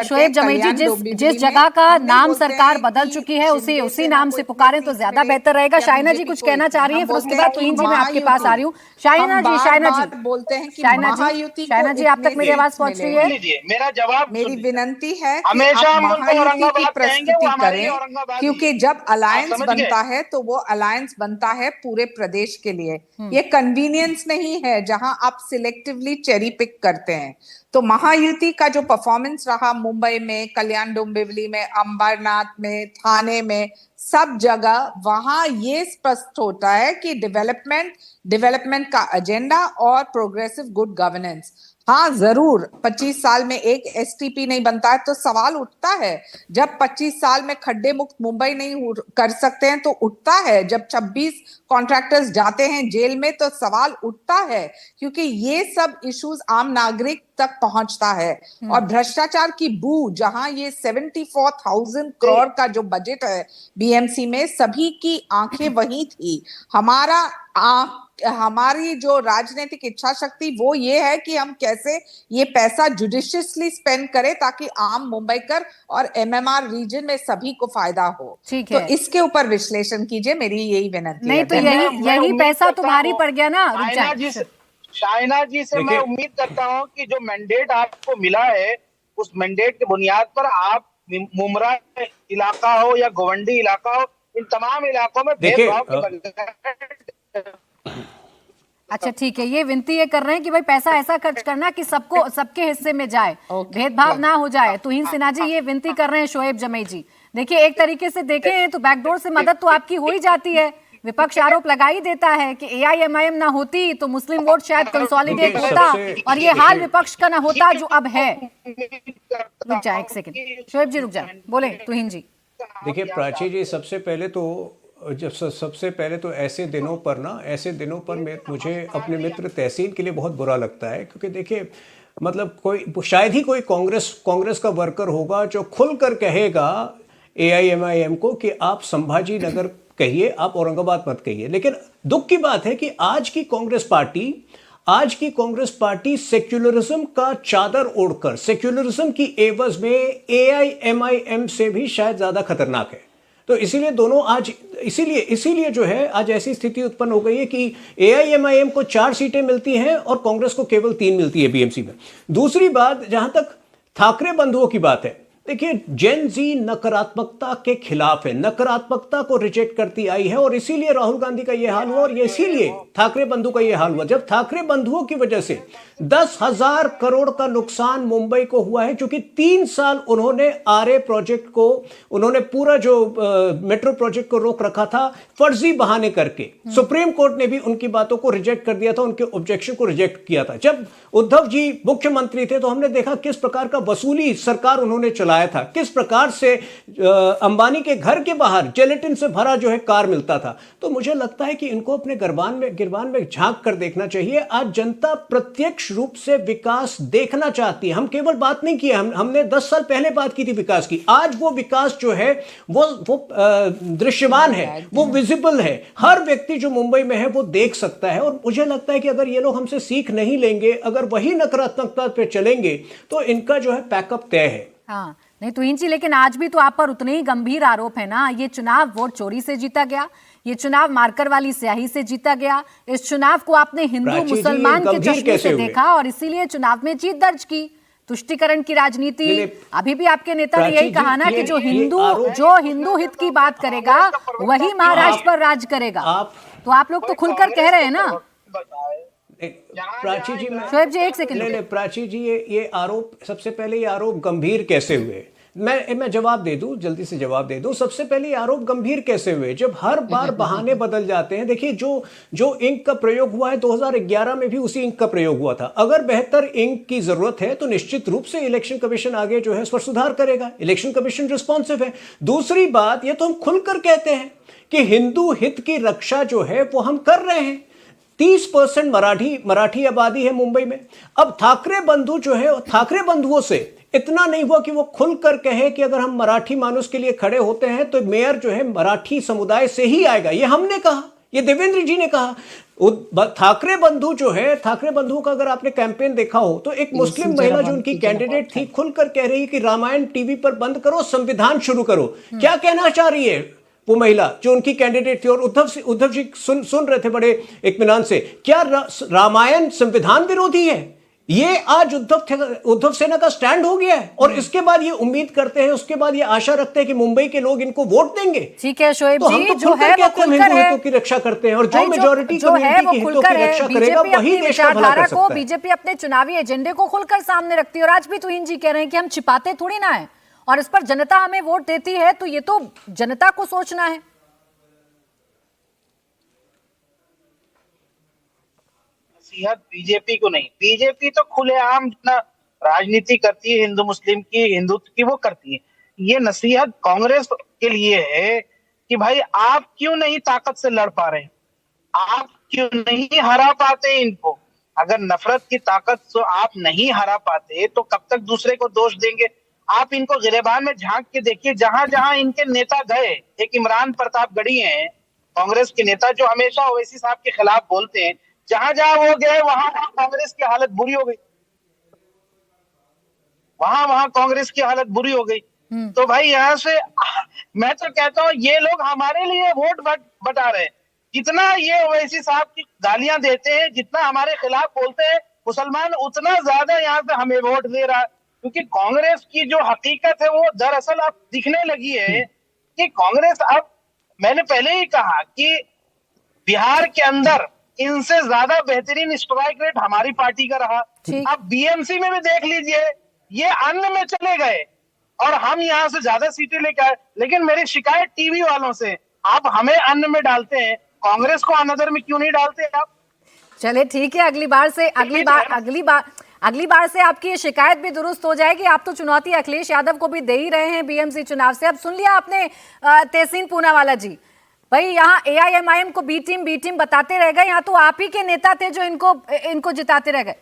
S1: शोएब जमी जी, जिस जगह का नाम सरकार बदल चुकी है उसी नाम से पुकारें तो ज्यादा बेहतर बेहतर रहेगा।
S6: क्या
S1: शाइना जी
S6: बीजेपी
S1: कुछ
S6: को
S1: कहना चाह रही हैं,
S6: हम
S1: फिर उसके
S6: बोलते
S1: बाद
S6: हैं
S1: तुहिन
S6: कि
S1: जी मैं आपके पास आ रही हूँ। शाइना
S6: हम
S1: जी,
S6: बार
S1: शाइना
S6: बार
S1: जी
S6: बोलते हैं कि
S1: शाइना जी,
S6: महायुति को
S1: शाइना जी आप तक
S6: इतने
S1: मेरी आवाज
S6: सीट्स
S1: पहुंच रही
S6: मिले
S1: है?
S6: हैं।
S8: लीजिए मेरा जवाब
S6: मेरी
S8: सुन लीजिए।
S6: विनंती है कि
S8: हमेशा
S6: आप
S8: हम उनको
S6: महायुति की
S8: औरंगाबाद कहेंगे, वो
S6: प्रस्तुति
S8: हमारे लिए
S6: करें,
S8: औरंगाबादी
S6: क्योंकि
S8: है।
S6: जब
S8: आप
S6: अलायंस
S8: समझ गए?
S6: बनता है तो वो अलायंस बनता है पूरे प्रदेश के लिए। ये कन्वीनियंस नहीं है जहां आप सिलेक्टिवली चेरी पिक करते हैं। तो महायुति का जो परफॉर्मेंस रहा मुंबई में, कल्याण डोंबिवली में, अंबरनाथ में, थाने में, सब जगह, वहां ये स्पष्ट होता है कि डेवलपमेंट का एजेंडा और प्रोग्रेसिव गुड गवर्नेंस। हाँ जरूर 25 साल में एक एसटीपी नहीं बनता है तो सवाल उठता है। जब 25 साल में खड्डे मुक्त मुंबई नहीं कर सकते हैं तो उठता है। जब 26 कॉन्ट्रैक्टर्स जाते हैं जेल में तो सवाल उठता है, क्योंकि ये सब इश्यूज आम नागरिक तक पहुंचता है। और भ्रष्टाचार की बू, जहां ये 74,000 करोड़ का जो बजट है बीएमसी में, सभी की आंखें वही थी। हमारी जो राजनीतिक इच्छा शक्ति वो ये है कि हम कैसे ये पैसा जुडिशियसली स्पेंड करें ताकि आम मुंबईकर और एमएमआर रीजन में सभी को फायदा हो।
S1: ठीक
S6: तो
S1: है।
S6: इसके ऊपर विश्लेषण कीजिए, मेरी यही विनती
S1: नहीं
S6: है।
S1: तो
S6: धन्यवाद।
S8: मैं
S1: यही
S8: उम्मीद
S1: पैसा
S8: करता
S1: तो भारी
S8: हूं,
S1: पड़ गया ना। रुक
S8: शाइना जी
S1: जाए।
S8: से शाइना जी से मैं
S5: देखिए-
S8: उम्मीद करता हूं कि जो मैंडेट आपको मिला है उस मैंडेट के बुनियाद पर आप मुमरा इलाका हो या गोवंडी इलाका हो, इन तमाम इलाकों में
S5: देखिए,
S8: भेदभाव के बगैर
S1: अच्छा ठीक है, ये विनती ये कर रहे हैं कि भाई पैसा ऐसा खर्च करना कि सबको सबके हिस्से में जाए, भेदभाव ना हो जाए। तुहिन सिन्हा जी ये विनती कर रहे हैं शोएब जमई जी। देखिए एक तरीके से देखें तो बैकडोर से मदद तो आपकी हो ही जाती है। विपक्ष आरोप लगा ही देता है कि एआईएमआईएम ना होती तो मुस्लिम वोट शायद कंसोलिडेट
S5: देखिए,
S1: होता
S5: सबसे-
S1: और ये हाल
S5: देखिए-
S1: विपक्ष का ना होता जो अब है। रुक जाए एक सेकंड, शोएब जी रुक जाए, बोले तुहिन जी।
S5: देखिए प्राची जी, सबसे पहले तो ऐसे दिनों पर मुझे अपने मित्र तहसीन के लिए बहुत बुरा लगता है, क्योंकि देखिए मतलब शायद ही कोई कांग्रेस का वर्कर होगा जो खुलकर कहेगा एआईएमआईएम को कि आप संभाजी नगर कहिए, आप औरंगाबाद मत कहिए। लेकिन दुख की बात है कि आज की कांग्रेस पार्टी सेक्युलरिज्म का चादर ओढ़कर, सेक्युलरिज्म की एवज में एआईएमआईएम से भी शायद ज्यादा खतरनाक है। तो इसीलिए दोनों आज इसीलिए जो है आज ऐसी स्थिति उत्पन्न हो गई है कि एआईएमआईएम को 4 सीटें मिलती हैं और कांग्रेस को केवल 3 मिलती है बीएमसी में। दूसरी बात, जहां तक ठाकरे बंधुओं की बात है, देखिए जेन जी नकारात्मकता के खिलाफ है, नकारात्मकता को रिजेक्ट करती आई है और इसीलिए राहुल गांधी का यह हाल हुआ और इसीलिए ठाकरे बंधु का यह हाल हुआ। जब ठाकरे बंधुओं की वजह से 10,000 करोड़ का नुकसान मुंबई को हुआ है, क्योंकि 3 साल उन्होंने आरए प्रोजेक्ट को, उन्होंने पूरा जो मेट्रो प्रोजेक्ट को रोक रखा था फर्जी बहाने करके। सुप्रीम कोर्ट ने भी उनकी बातों को रिजेक्ट कर दिया था, उनके ऑब्जेक्शन को रिजेक्ट किया था। जब उद्धव जी मुख्यमंत्री थे तो हमने देखा किस प्रकार का वसूली सरकार उन्होंने चलाया था, किस प्रकार से अंबानी के घर के बाहर जेलेटिन से भरा जो है कार मिलता था। तो मुझे लगता है कि इनको अपने गिरबान में झांक कर देखना चाहिए। आज जनता प्रत्यक्ष रूप से विकास देखना चाहती है। हम केवल बात नहीं की, हमने 10 साल पहले बात की थी विकास की। आज वो विकास जो है वो दृश्यमान है, वो विजिबल है। हर व्यक्ति जो मुंबई में है वो देख सकता है। और मुझे लगता है कि अगर ये लोग हमसे सीख नहीं लेंगे, अगर वही नकारात्मकता पे चलेंगे तो इनका जो है पैकअप तय है।
S1: हाँ नहीं तुहिन जी, लेकिन आज भी तो आप पर उतने ही गंभीर आरोप है ना। ये चुनाव वोट चोरी से जीता गया, ये चुनाव मार्कर वाली स्याही से जीता गया। इस चुनाव को आपने हिंदू मुसलमान के चश्मे से देखा और इसीलिए चुनाव में जीत दर्ज की। तुष्टीकरण की राजनीति, अभी भी आपके नेता ने यही कहा ना कि जो हिंदू हित की बात करेगा वही महाराष्ट्र पर राज करेगा। तो आप लोग तो खुलकर कह रहे हैं ना।
S5: प्राची जी,
S1: शोएब जी एक सेकंड,
S5: नहीं प्राची जी, ये आरोप, सबसे पहले ये आरोप गंभीर कैसे हुए? मैं जवाब दे दूं, जल्दी से जवाब दे दूं। सबसे पहले ये आरोप गंभीर कैसे हुए? जब हर बार बहाने बदल जाते हैं। देखिए जो इंक का प्रयोग हुआ है 2011 में भी उसी इंक का प्रयोग हुआ था। अगर बेहतर इंक की जरूरत है तो निश्चित रूप से इलेक्शन कमीशन आगे जो है इस पर सुधार करेगा। इलेक्शन कमीशन रिस्पॉन्सिव है। दूसरी बात, ये तो हम खुलकर कहते हैं कि हिंदू हित की रक्षा जो है वो हम कर रहे हैं। 30% मराठी आबादी है मुंबई में। अब ठाकरे बंधु जो है, ठाकरे बंधुओं से इतना नहीं हुआ कि वो खुलकर कहे कि अगर हम मराठी मानुस के लिए खड़े होते हैं तो मेयर जो है मराठी समुदाय से ही आएगा। ये हमने कहा, ये देवेंद्र जी ने कहा। ठाकरे बंधु जो है, ठाकरे बंधुओं का अगर आपने कैंपेन देखा हो तो एक मुस्लिम महिला जो उनकी कैंडिडेट थी खुलकर कह रही है कि रामायण टीवी पर बंद करो, संविधान शुरू करो। क्या कहना चाह रही है? वो महिला जो उनकी कैंडिडेट थी, और उद्धव जी सुन रहे थे बड़े इत्मीनान से। क्या रामायण संविधान विरोधी है? ये आज उद्धव सेना का स्टैंड हो गया है, और इसके बाद ये उम्मीद करते हैं, उसके बाद ये आशा रखते हैं कि मुंबई के लोग इनको वोट देंगे।
S1: ठीक है शोएब
S5: तो
S1: जी,
S5: हम तो
S1: जो है वो खुलकर
S5: हिंदुओं की रक्षा करते हैं, और जो मेजॉरिटी कम्युनिटी के हितों की रक्षा करेगा वही देश का भला कर सकता है।
S1: बीजेपी अपने चुनावी एजेंडे को खुलकर सामने रखती है, और आज भी तुहिन जी कह रहे हैं कि हम छिपाते थोड़ी ना है, और इस पर जनता हमें वोट देती है, तो ये तो जनता को सोचना है।
S8: नसीहत बीजेपी को नहीं, बीजेपी तो खुलेआम जितना राजनीति करती है हिंदू मुस्लिम की, हिंदुत्व की, वो करती है। ये नसीहत कांग्रेस के लिए है कि भाई आप क्यों नहीं ताकत से लड़ पा रहे, आप क्यों नहीं हरा पाते इनको। अगर नफरत की ताकत से आप नहीं हरा पाते तो कब तक दूसरे को दोष देंगे। आप इनको गिरेबान में झांक के देखिए, जहां जहां इनके नेता गए, एक इमरान प्रतापगढ़ी हैं कांग्रेस के नेता जो हमेशा ओवैसी साहब के खिलाफ बोलते हैं, जहां जहां वो गए वहां कांग्रेस की हालत बुरी हो गई, वहां कांग्रेस की हालत बुरी हो गई। तो भाई यहाँ से मैं तो कहता हूँ ये लोग हमारे लिए वोट बटा रहे हैं। जितना ये ओवैसी साहब की गालियां देते हैं, जितना हमारे खिलाफ बोलते हैं मुसलमान, उतना ज्यादा यहाँ से हमें वोट दे रहा है। क्योंकि कांग्रेस की जो हकीकत है वो दरअसल अब दिखने लगी है कि कांग्रेस, अब मैंने पहले ही कहा कि बिहार के अंदर इनसे ज्यादा बेहतरीन स्ट्राइक रेट हमारी पार्टी का रहा। अब बीएमसी में भी देख लीजिए, ये अन्न में चले गए और हम यहाँ से ज्यादा सीटें लेकर आए। लेकिन मेरी शिकायत टीवी वालों से, आप हमें अन्न में डालते हैं, कांग्रेस को अनदर में क्यों नहीं डालते आप?
S1: चले ठीक है, अगली बार से आपकी ये शिकायत भी दुरुस्त हो जाएगी। आप तो चुनौती अखिलेश यादव को भी दे ही रहे हैं बीएमसी चुनाव से। अब सुन लिया आपने तहसीन पूनावाला जी, भाई यहाँ एआईएमआईएम को बी टीम बताते रह गए, यहाँ तो आप ही के नेता थे जो इनको जिताते रह गए।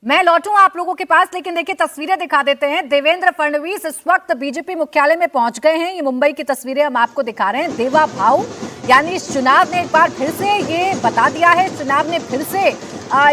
S1: मैं लौटूं आप लोगों के पास, लेकिन देखिए तस्वीरें दिखा देते हैं। देवेंद्र फडणवीस इस वक्त बीजेपी मुख्यालय में पहुंच गए हैं। ये मुंबई की तस्वीरें हम आपको दिखा रहे हैं। देवा भाव, यानी इस चुनाव ने एक बार फिर से ये बता दिया है, चुनाव ने फिर से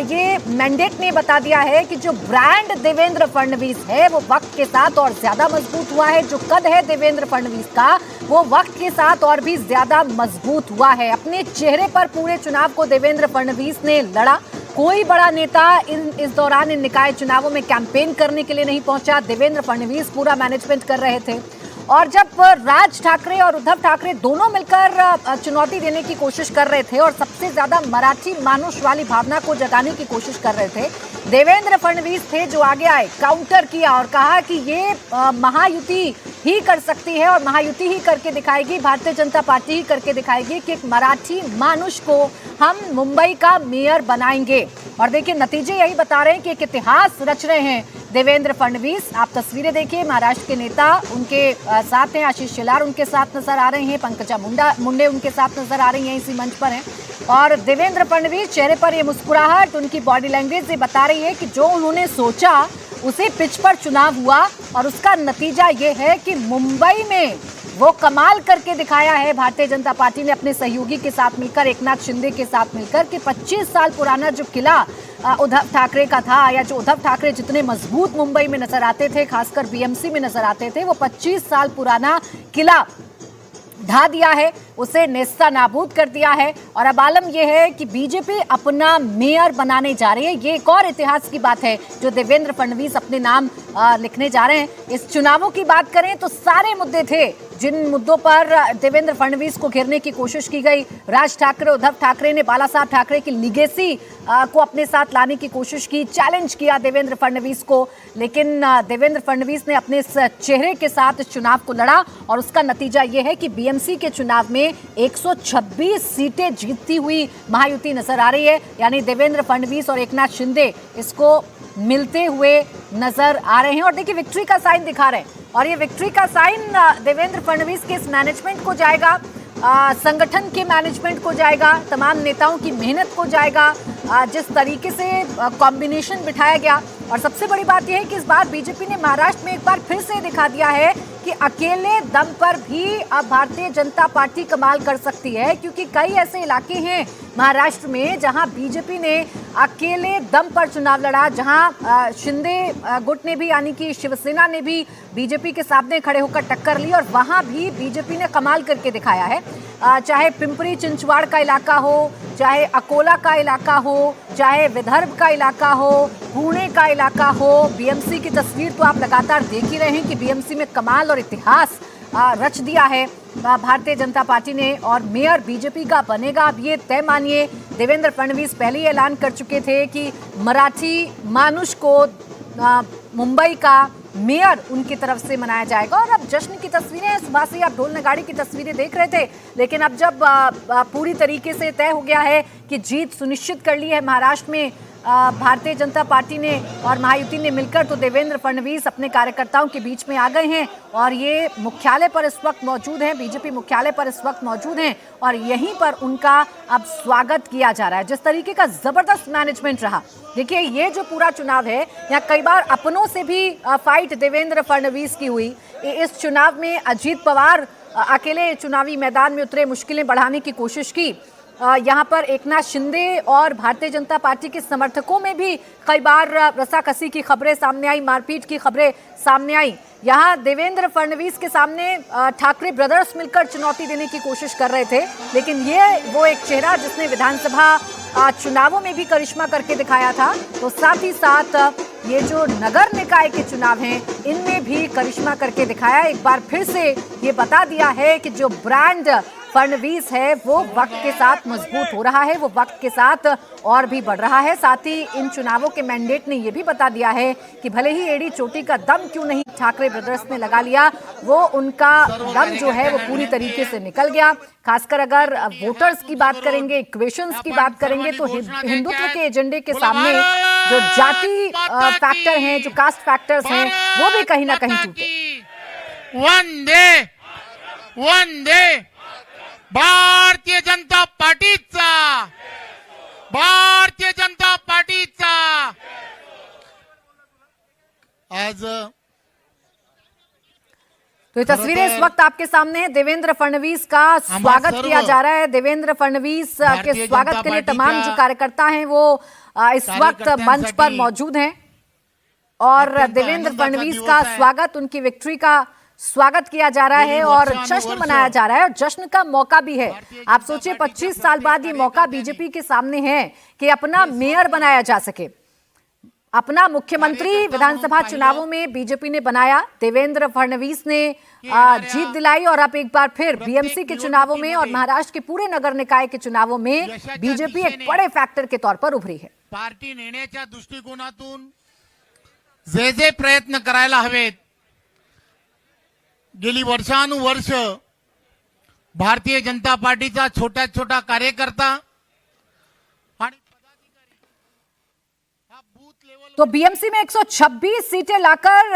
S1: ये मैंडेट ने बता दिया है कि जो ब्रांड देवेंद्र फडणवीस है वो वक्त के साथ और ज्यादा मजबूत हुआ है। जो कद है देवेंद्र फडणवीस का वो वक्त के साथ और भी ज्यादा मजबूत हुआ है। अपने चेहरे पर पूरे चुनाव को देवेंद्र फडणवीस ने लड़ा। कोई बड़ा नेता इस दौरान इन निकाय चुनावों में कैंपेन करने के लिए नहीं पहुंचा। देवेंद्र फडणवीस पूरा मैनेजमेंट कर रहे थे, और जब राज ठाकरे और उद्धव ठाकरे दोनों मिलकर चुनौती देने की कोशिश कर रहे थे और सबसे ज्यादा मराठी मानुष वाली भावना को जगाने की कोशिश कर रहे थे, देवेंद्र फडणवीस थे जो आगे आए, काउंटर किया और कहा कि ये महायुति ही कर सकती है और महायुति ही करके दिखाएगी, भारतीय जनता पार्टी ही करके दिखाएगी कि एक मराठी मानुष को हम मुंबई का मेयर बनाएंगे। और देखिए नतीजे यही बता रहे हैं कि एक इतिहास रच रहे हैं देवेंद्र फडणवीस। आप तस्वीरें देखिए, महाराष्ट्र के नेता उनके साथ हैं, आशीष शेलार उनके साथ नजर आ रहे हैं, पंकजा मुंडे उनके साथ नजर आ रही हैं, इसी मंच पर हैं। और देवेंद्र फडणवीस चेहरे पर ये मुस्कुराहट, उनकी बॉडी लैंग्वेज ये बता रही है कि जो उन्होंने सोचा उसे पिच पर चुनाव हुआ, और उसका नतीजा ये है कि मुंबई में वो कमाल करके दिखाया है भारतीय जनता पार्टी ने अपने सहयोगी के साथ मिलकर, एकनाथ शिंदे के साथ मिलकर, कि 25 साल पुराना जो किला उद्धव ठाकरे का था, या जो उद्धव ठाकरे जितने मजबूत मुंबई में नजर आते थे, खासकर बीएमसी में नजर आते थे, वो 25 साल पुराना किला ढा दिया है, उसे नेस्ता नाबूद कर दिया है। और अब आलम यह है कि बीजेपी अपना मेयर बनाने जा रही है। ये एक और इतिहास की बात है जो देवेंद्र फडणवीस अपने नाम लिखने जा रहे हैं। इस चुनावों की बात करें तो सारे मुद्दे थे जिन मुद्दों पर देवेंद्र फडणवीस को घेरने की कोशिश की गई। राज ठाकरे, उद्धव ठाकरे ने बाला साहब ठाकरे की लीगेसी को अपने साथ लाने की कोशिश की, चैलेंज किया देवेंद्र फडणवीस को, लेकिन देवेंद्र फडणवीस ने अपने चेहरे के साथ इस चुनाव को लड़ा, और उसका नतीजा यह है कि बीएमसी के चुनाव में 126 सीटें जीतती हुई महायुति नजर आ रही है। यानी देवेंद्र फडणवीस और एकनाथ शिंदे इसको मिलते हुए नजर आ रहे हैं। और देखिए विक्ट्री का साइन दिखा रहे हैं, और ये विक्ट्री का साइन देवेंद्र फडणवीस के इस मैनेजमेंट को जाएगा, संगठन के मैनेजमेंट को जाएगा, तमाम नेताओं की मेहनत को जाएगा, जिस तरीके से कॉम्बिनेशन बिठाया गया। और सबसे बड़ी बात यह है कि इस बार बीजेपी ने महाराष्ट्र में एक बार फिर से दिखा दिया है कि अकेले दम पर भी अब भारतीय जनता पार्टी कमाल कर सकती है, क्योंकि कई ऐसे इलाके हैं महाराष्ट्र में, जहां बीजेपी ने अकेले दम पर चुनाव लड़ा, जहां शिंदे गुट ने भी यानी कि शिवसेना ने भी बीजेपी के सामने खड़े होकर टक्कर ली और वहां भी बीजेपी ने कमाल करके दिखाया है। चाहे पिंपरी चिंचवाड़ का इलाका हो, चाहे अकोला का इलाका हो, चाहे विदर्भ का इलाका हो, पुणे का इलाका हो, बीएमसी की तस्वीर तो आप लगातार देख ही रहे हैं कि बीएमसी में कमाल और इतिहास रच दिया है भारतीय जनता पार्टी ने और मेयर बीजेपी का बनेगा। अब ये तय मानिए, देवेंद्र फडणवीस पहले ही ऐलान कर चुके थे कि मराठी मानुष को मुंबई का मेयर उनकी तरफ से मनाया जाएगा। और अब जश्न की तस्वीरें, सुबह से आप ढोल नगाड़ी की तस्वीरें देख रहे थे, लेकिन अब जब पूरी तरीके से तय हो गया है कि जीत सुनिश्चित कर ली है महाराष्ट्र में भारतीय जनता पार्टी ने और महायुति ने मिलकर, तो देवेंद्र फडणवीस अपने कार्यकर्ताओं के बीच में आ गए हैं और ये मुख्यालय पर इस वक्त मौजूद हैं, बीजेपी मुख्यालय पर इस वक्त मौजूद हैं और यहीं पर उनका अब स्वागत किया जा रहा है। जिस तरीके का जबरदस्त मैनेजमेंट रहा, देखिए ये जो पूरा चुनाव है, यहाँ कई बार अपनों से भी फाइट देवेंद्र फडणवीस की हुई। इस चुनाव में अजीत पवार अकेले चुनावी मैदान में उतरे, मुश्किलें बढ़ाने की कोशिश की। यहाँ पर एकनाथ शिंदे और भारतीय जनता पार्टी के समर्थकों में भी कई बार रसाकसी की खबरें सामने आई, मारपीट की खबरें सामने आई। यहाँ देवेंद्र फडणवीस के सामने ठाकरे ब्रदर्स मिलकर चुनौती देने की कोशिश कर रहे थे, लेकिन ये वो एक चेहरा जिसने विधानसभा चुनावों में भी करिश्मा करके दिखाया था, तो साथ ही साथ ये जो नगर निकाय के चुनाव हैं इनमें भी करिश्मा करके दिखाया। एक बार फिर से ये बता दिया है कि जो ब्रांड फडणवीस है वो वक्त के साथ मजबूत हो रहा है, वो वक्त के साथ और भी बढ़ रहा है। साथ ही इन चुनावों के मैंडेट ने ये भी बता दिया है कि भले ही एड़ी चोटी का दम क्यों नहीं ठाकरे ब्रदर्स ने लगा लिया, वो उनका दम जो है वो पूरी तरीके से निकल गया। खासकर अगर वोटर्स की बात करेंगे, इक्वेशंस की बात करेंगे, तो हिंदुत्व के एजेंडे के सामने जो जाति फैक्टर हैं, जो कास्ट फैक्टर्स हैं, वो भी कहीं ना कहीं टूटे।
S9: वंदे भारतीय जनता पार्टीचा, भारतीय जनता पार्टीचा आज
S1: तो ये तस्वीरें इस वक्त आपके सामने है। देवेंद्र फडणवीस का स्वागत किया जा रहा है। देवेंद्र फडणवीस के स्वागत के लिए तमाम जो कार्यकर्ता हैं वो इस वक्त मंच पर मौजूद हैं और देवेंद्र फडणवीस का स्वागत, उनकी विक्ट्री का स्वागत किया जा रहा है और जश्न मनाया जा रहा है और जश्न का मौका भी है। आप सोचिए 25 साल बाद ये मौका बीजेपी के सामने है कि अपना मेयर बनाया जा सके। अपना मुख्यमंत्री विधानसभा चुनावों में बीजेपी ने बनाया, देवेंद्र फडणवीस ने जीत दिलाई और अब एक बार फिर बीएमसी के चुनावों में और महाराष्ट्र के पूरे नगर निकाय के चुनावों में बीजेपी एक बड़े फैक्टर के तौर पर उभरी है।
S9: पार्टी नेण्याच्या दृष्टिकोनातून जे प्रयत्न करायला हवेत, गेली वर्षानुवर्ष भारतीय जनता पार्टीचा छोटा छोटा कार्यकर्ता आणि
S1: तो बीएमसी में 126 सीटें लाकर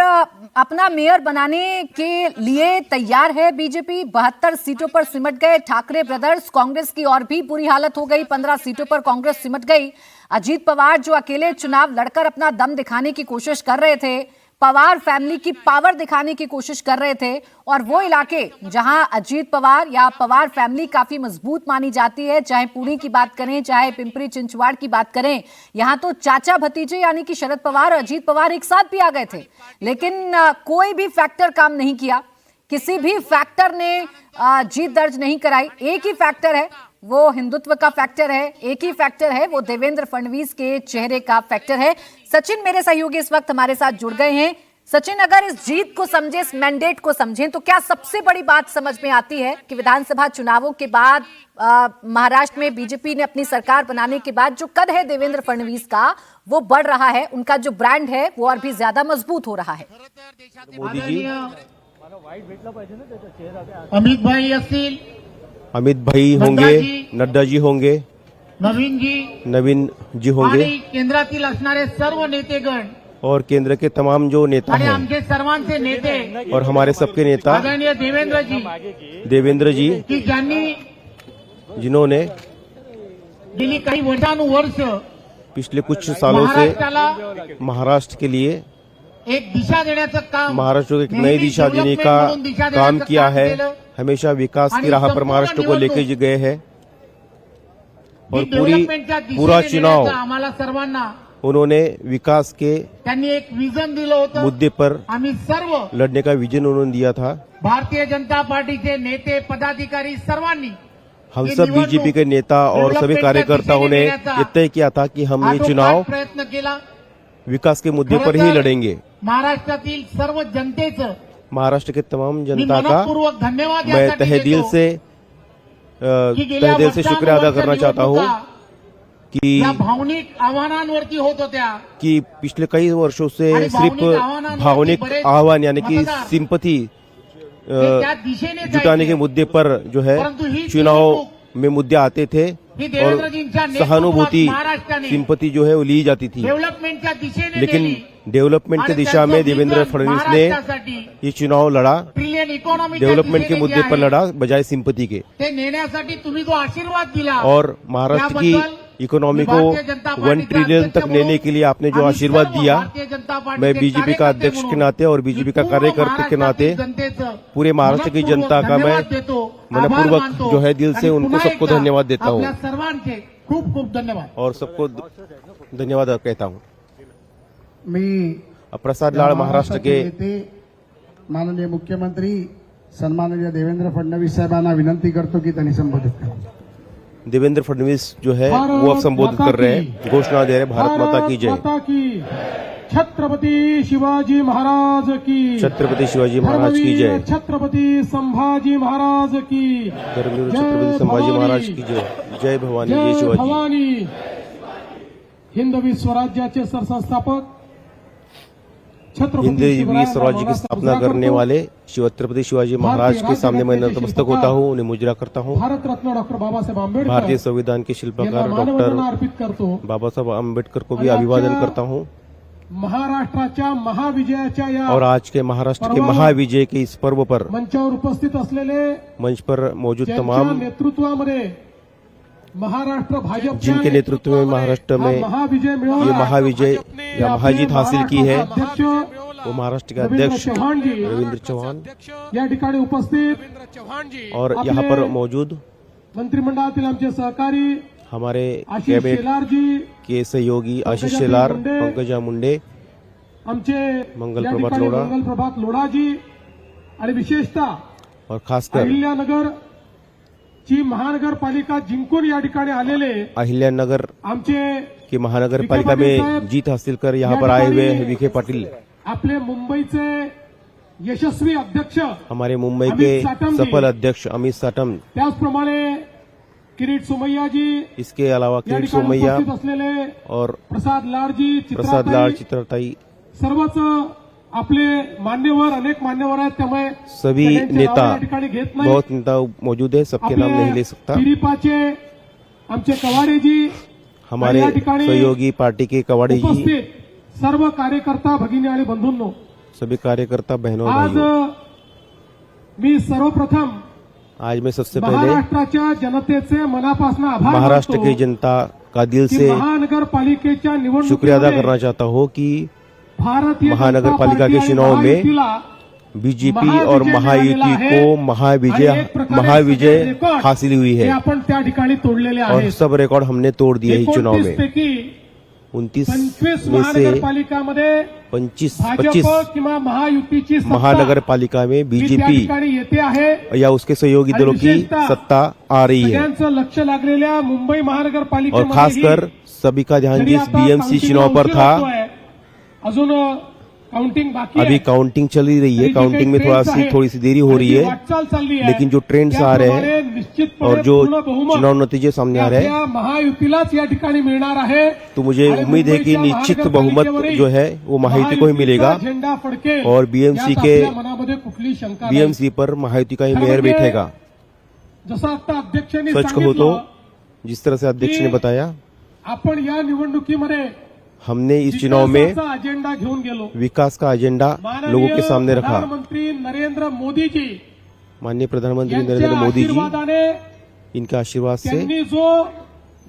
S1: अपना मेयर बनाने के लिए तैयार है बीजेपी। 72 सीटों पर सिमट गए ठाकरे ब्रदर्स। कांग्रेस की और भी बुरी हालत हो गई, 15 सीटों पर कांग्रेस सिमट गई। अजीत पवार जो अकेले चुनाव लड़कर अपना दम दिखाने की कोशिश कर रहे थे, पवार फैमिली की पावर दिखाने की कोशिश कर रहे थे और वो इलाके जहां अजीत पवार या पवार फैमिली काफी मजबूत मानी जाती है, चाहे पुणे की बात करें, चाहे पिंपरी चिंचवाड़ की बात करें, यहां तो चाचा भतीजे यानी कि शरद पवार और अजीत पवार एक साथ भी आ गए थे, लेकिन कोई भी फैक्टर काम नहीं किया। किसी भी फैक्टर ने जीत दर्ज नहीं कराई। एक ही फैक्टर है, वो हिंदुत्व का फैक्टर है, एक ही फैक्टर है, वो देवेंद्र फडणवीस के चेहरे का फैक्टर है। सचिन मेरे सहयोगी इस वक्त हमारे साथ जुड़ गए हैं। सचिन, अगर इस जीत को समझे, इस मैंडेट को समझें, तो क्या सबसे बड़ी बात समझ में आती है कि विधानसभा चुनावों के बाद महाराष्ट्र में बीजेपी ने अपनी सरकार बनाने के बाद जो कद है देवेंद्र फडणवीस का वो बढ़ रहा है, उनका जो ब्रांड है वो और भी ज्यादा मजबूत हो रहा है।
S10: मोदी जी,
S9: अमित भाई असतील,
S10: अमित भाई होंगे, नड्डा जी होंगे, नवीन जी होंगे
S9: केंद्रातील असणारे सर्व नेतेगण
S10: और केंद्र के तमाम जो नेता
S9: आणि
S10: हैं
S9: आमचे सर्वांचे नेते
S10: और हमारे सबके नेता
S9: आदरणीय
S10: देवेंद्र जी
S9: की ज्यांनी
S10: जिन्होंने
S9: गेली काही वर्षानुवर्ष
S10: पिछले कुछ सालों से
S9: महाराष्ट्राला
S10: महाराष्ट्र के लिए
S9: एक दिशा देण्याचं काम,
S10: महाराष्ट्र को एक नई दिशा देने का काम किया है। हमेशा विकास की राह पर महाराष्ट्र को लेकर गए हैं। और
S9: जी डेव्हलपमेंटच्या
S10: पूरा
S9: दिशेने
S10: चुनाव
S9: नेण्याचं आम्हाला सर्वांना
S10: उन्होंने विकास के
S9: त्यांनी एक विजन दिलं होतं.
S10: मुद्दे पर
S9: आम्ही सर्व
S10: लड़ने का विजन उन्होंने दिया था।
S9: भारतीय जनता पार्टीचे नेते पदाधिकारी सर्वांनी
S10: हम
S9: ये
S10: सब
S9: निवडणूक
S10: बीजेपी के नेता और सभी
S9: डेव्हलपमेंटच्या
S10: कार्यकर्ताओं ने
S9: दिशेने नेण्याचा
S10: ये तय किया था कि हम ये
S9: आटोकाट
S10: चुनाव
S9: प्रयत्न केला.
S10: विकास के मुद्दे पर
S9: खरं
S10: ही
S9: तर
S10: लड़ेंगे।
S9: महाराष्ट्रातील सर्व जनतेचं
S10: महाराष्ट्र के तमाम
S9: मी
S10: जनता का
S9: मनपूर्वक धन्यवाद
S10: मैं
S9: यासाठी
S10: तहे दिल
S9: देतो
S10: से
S9: की गेल्या
S10: तहे दिल से शुक्रिया अदा करना चाहता हूँ
S9: निवडणुका या
S10: कि
S9: भावनिक आव्हानांवरती होत होत्या.
S10: पिछले कई वर्षों से
S9: आणि
S10: सिर्फ
S9: भावनिक आव्हानांवरती
S10: भावनिक
S9: बरेच
S10: आह्वान यानी कि
S9: मतदार
S10: सिंपथी
S9: ते त्या दिशेने
S10: जुटाने के
S9: जायचे.
S10: मुद्दे पर जो है
S9: परंतु ही
S10: चुनाव
S9: निवडणूक
S10: में मुद्दे आते थे
S9: ही
S10: और
S9: देवेंद्रजींच्या नेतृत्वात
S10: सहानुभूति
S9: महाराष्ट्राने
S10: सिंपथी जो है वो ली जाती थी।
S9: डेव्हलपमेंटच्या दिशेने
S10: लेकिन
S9: नेली.
S10: डेवलपमेंट की
S9: आणि
S10: दिशा में
S9: त्यांचं
S10: देवेंद्र
S9: विजन
S10: फडणवीस ने
S9: महाराष्ट्रासाठी
S10: ये चुनाव लड़ा,
S9: ट्रिलियन इकॉनॉमी
S10: डेवलपमेंट के मुद्दे पर लड़ा बजाय सिंपथी के।
S9: ते नेण्यासाठी तुम्ही जो आशीर्वाद दिला
S10: और महाराष्ट्र की
S9: त्याबद्दल
S10: इकोनॉमी को
S9: भारतीय जनता
S10: 1
S9: पार्टीचे
S10: ट्रिलियन तक
S9: अध्यक्ष
S10: लेने के लिए आपने जो
S9: आम्ही
S10: आशीर्वाद
S9: सर्व
S10: दिया,
S9: भारतीय जनता पार्टीचे
S10: मैं बीजेपी का
S9: कार्यकर्ते
S10: अध्यक्ष के
S9: म्हणून
S10: नाते और बीजेपी का
S9: पूर्ण
S10: कार्यकर्ता के नाते
S9: महाराष्ट्रातील जनतेचं
S10: पूरे महाराष्ट्र की जनता का मैं
S9: धन्यवाद देतो, आभार
S10: मनपूर्वक
S9: मानतो.
S10: जो है दिल से
S9: आणि
S10: उनको
S9: पुन्हा
S10: सबको
S9: एकदा
S10: धन्यवाद देता हूँ
S9: आपल्या सर्वांचे खूप खूप धन्यवाद.
S10: और सबको धन्यवाद कहता हूँ।
S11: मी
S10: प्रसाद लाड महाराष्ट्र के
S11: नेते माननीय मुख्यमंत्री सन्माननीय देवेंद्र फडणवीस साहेबांना विनंती करतो की त्यांनी संबोधित करा.
S10: देवेंद्र फडणवीस जो है वो अब संबोधित कर रहे हैं, घोषणा दे रहे हैं, भारत माता की जय,
S11: माता की, छत्रपती शिवाजी महाराज की,
S10: छत्रपति शिवाजी महाराज की जय,
S11: छत्रपती संभाजी महाराज की,
S10: धर्मवीर छत्रपति संभाजी महाराज की जय, जय भवानी जय शिवाजी।
S11: भवानी. हिंदवी स्वराज्याचे सरसंस्थापक
S10: हिंदवी स्वराज्य की स्थापना करने वाले छत्रपति शिवाजी महाराज के सामने मैं नतमस्तक होता हूँ, उन्हें मुजरा करता हूँ।
S11: भारत रत्न डॉक्टर बाबासाहेब आंबेडकर
S10: भारतीय संविधान के शिल्पकार
S11: मानवंदना
S10: डॉक्टर
S11: अर्पित करतो.
S10: बाबा साहब आम्बेडकर को भी अभिवादन करता हूँ।
S11: महाराष्ट्राच्या महाविजयाच्या या
S10: और आज के महाराष्ट्र के महाविजय के इस पर्व पर
S11: मंचावर उपस्थित असलेले
S10: मंच पर मौजूद
S11: ज्यांच्या
S10: तमाम
S11: नेतृत्वामध्ये महाराष्ट्र भाजप
S10: जिनके नेतृत्व में महाराष्ट्र में
S11: महाविजय
S10: ये
S11: मिळवला,
S10: महाविजय या महाजीत हासिल की है,
S11: अध्यक्ष
S10: वो महाराष्ट्र के
S11: रवींद्र
S10: अध्यक्ष
S11: चव्हाण जी
S10: रविंद्र चौहान
S11: या ठिकाणी उपस्थित
S10: और यहाँ पर मौजूद
S11: मंत्रिमंडळातील आमचे सहकारी
S10: हमारे
S11: आशीष
S10: कैबिनेट
S11: शेलार जी,
S10: के सहयोगी आशीष शेलार, पंकजा मुंडे,
S11: आमचे
S10: मंगल
S11: या
S10: प्रभात
S11: ठिकाणी
S10: लोढा.
S11: मंगल प्रभात लोढा जी आणि विशेषतः
S10: और खासकर
S11: अहिल्यानगर ची महानगरपालिका जिंकून या ठिकाणी आलेले
S10: अहिल्यानगर
S11: आमचे
S10: की महानगर पालिका में जीत हासिल कर यहाँ पर आए हुए हैं विखे पाटिल,
S11: आपले मुंबईचे यशस्वी अध्यक्ष
S10: हमारे मुंबई के
S11: अमित साटम जी.
S10: सफल अध्यक्ष अमित साटम,
S11: त्याचप्रमाणे किरीट सोमय्या जी,
S10: इसके अलावा
S11: या
S10: किरीट
S11: ठिकाणी
S10: सोमय्या
S11: उपस्थित असलेले
S10: और
S11: प्रसाद लाडजी,
S10: प्रसाद
S11: चित्राताई,
S10: लाड, चित्रताई,
S11: सर्वच आपले मान्यवर, अनेक मान्यवर आहेत, त्यामुळे
S10: सभी
S11: सगळ्यांची नावं
S10: नेता
S11: या ठिकाणी घेत नाही.
S10: बहुत नेता मौजूद है, सबके नाम नहीं ले सकता।
S11: पिरीपाचे आमचे कवाडेजी,
S10: हमारे
S11: आणि या ठिकाणी
S10: सहयोगी पार्टी के कवाड़ी जी,
S11: उपस्थित सर्व कार्यकर्ता भगिनी आणि बंधूंनो,
S10: सभी कार्यकर्ता बहनों
S11: आज
S10: भाइयों,
S11: मी सर्वप्रथम
S10: आज मैं सबसे पहले
S11: महाराष्ट्राच्या जनतेचे मनापासून आभार
S10: महाराष्ट्र
S11: मानतो
S10: की जनता का दिल
S11: की
S10: से
S11: महानगरपालिकेच्या
S10: शुक्रिया अदा
S11: निवडणुकीमध्ये
S10: करना चाहता हूँ कि
S11: भारतीय
S10: महानगर
S11: जनता
S10: पालिका
S11: पार्टी
S10: के
S11: आणि
S10: चुनाव में
S11: महायुतीला
S10: बीजेपी
S11: महाविजय
S10: और
S11: मिळालेला
S10: महायुति
S11: आहे.
S10: को
S11: आणि एक प्रकारे
S10: महाविजय
S11: सगळे रेकॉर्ड
S10: हासिल हुई
S11: हे
S10: है
S11: आपण त्या ठिकाणी तोडलेले
S10: और
S11: आहेत.
S10: सब रिकॉर्ड हमने तोड़ दिए इस चुनाव
S11: 29
S10: में।
S11: पैकी
S10: 29
S11: 25
S10: में से
S11: महानगरपालिकामध्ये
S10: 25
S11: भाजप किंवा महायुतीची सत्ता
S10: महानगर पालिका में
S11: ही त्या
S10: बीजेपी
S11: ठिकाणी येते आहे.
S10: या उसके सहयोगी
S11: आणि
S10: दलों की
S11: विशेषतः
S10: सत्ता आ रही है
S11: सगळ्यांचं लक्ष लागलेल्या मुंबई
S10: और
S11: महानगरपालिकेमध्ये
S10: खासकर सभी का ध्यान
S11: जरी
S10: जिस
S11: आता
S10: बीएमसी
S11: काउंटिंग
S10: चुनाव पर
S11: उशीर
S10: था,
S11: होतोय, अजून काउंटिंग बाकी
S10: अभी
S11: आहे.
S10: काउंटिंग चल ही रही है,
S11: तरी
S10: काउंटिंग में
S11: जी काही
S10: थोड़ी सी देरी हो
S11: आणि
S10: रही
S11: जी
S10: है,
S11: वाटचाल चालली आहे,
S10: लेकिन जो ट्रेंड्स आ रहे हैं
S11: त्याप्रमाणे निश्चितपणे
S10: और जो
S11: पूर्ण बहुमत
S10: चुनाव नतीजे सामने आ रहे हैं,
S11: आपल्या महायुतीलाच या ठिकाणी मिळणार आहे.
S10: तो मुझे
S11: आणि
S10: उम्मीद है कि
S11: मुंबईच्या
S10: निश्चित बहुमत
S11: महानगरपालिकेवरही
S10: जो है वो महायुति को ही मिलेगा
S11: महायुतीचा झेंडा फडकेल.
S10: और बीएमसी
S11: यात
S10: के
S11: आपल्या मनामध्ये कुठली शंका नाही.
S10: बीएमसी पर महायुति का ही
S11: खरं
S10: मेयर
S11: म्हणजे
S10: बैठेगा।
S11: जसं आता अध्यक्षांनी
S10: सच कहो तो जिस तरह से अध्यक्ष ने बताया,
S11: आपण या निवडणुकीमध्ये
S10: हमने इस चुनाव में
S11: विकासाचा अजेंडा घेऊन गेलो.
S10: विकास का एजेंडा लोगों के सामने रखा।
S11: प्रधानमंत्री नरेंद्र मोदी जी
S10: माननीय प्रधानमंत्री
S11: यांच्या
S10: नरेंद्र मोदी जी,
S11: आशीर्वादाने
S10: इनके आशीर्वाद से
S11: त्यांनी जो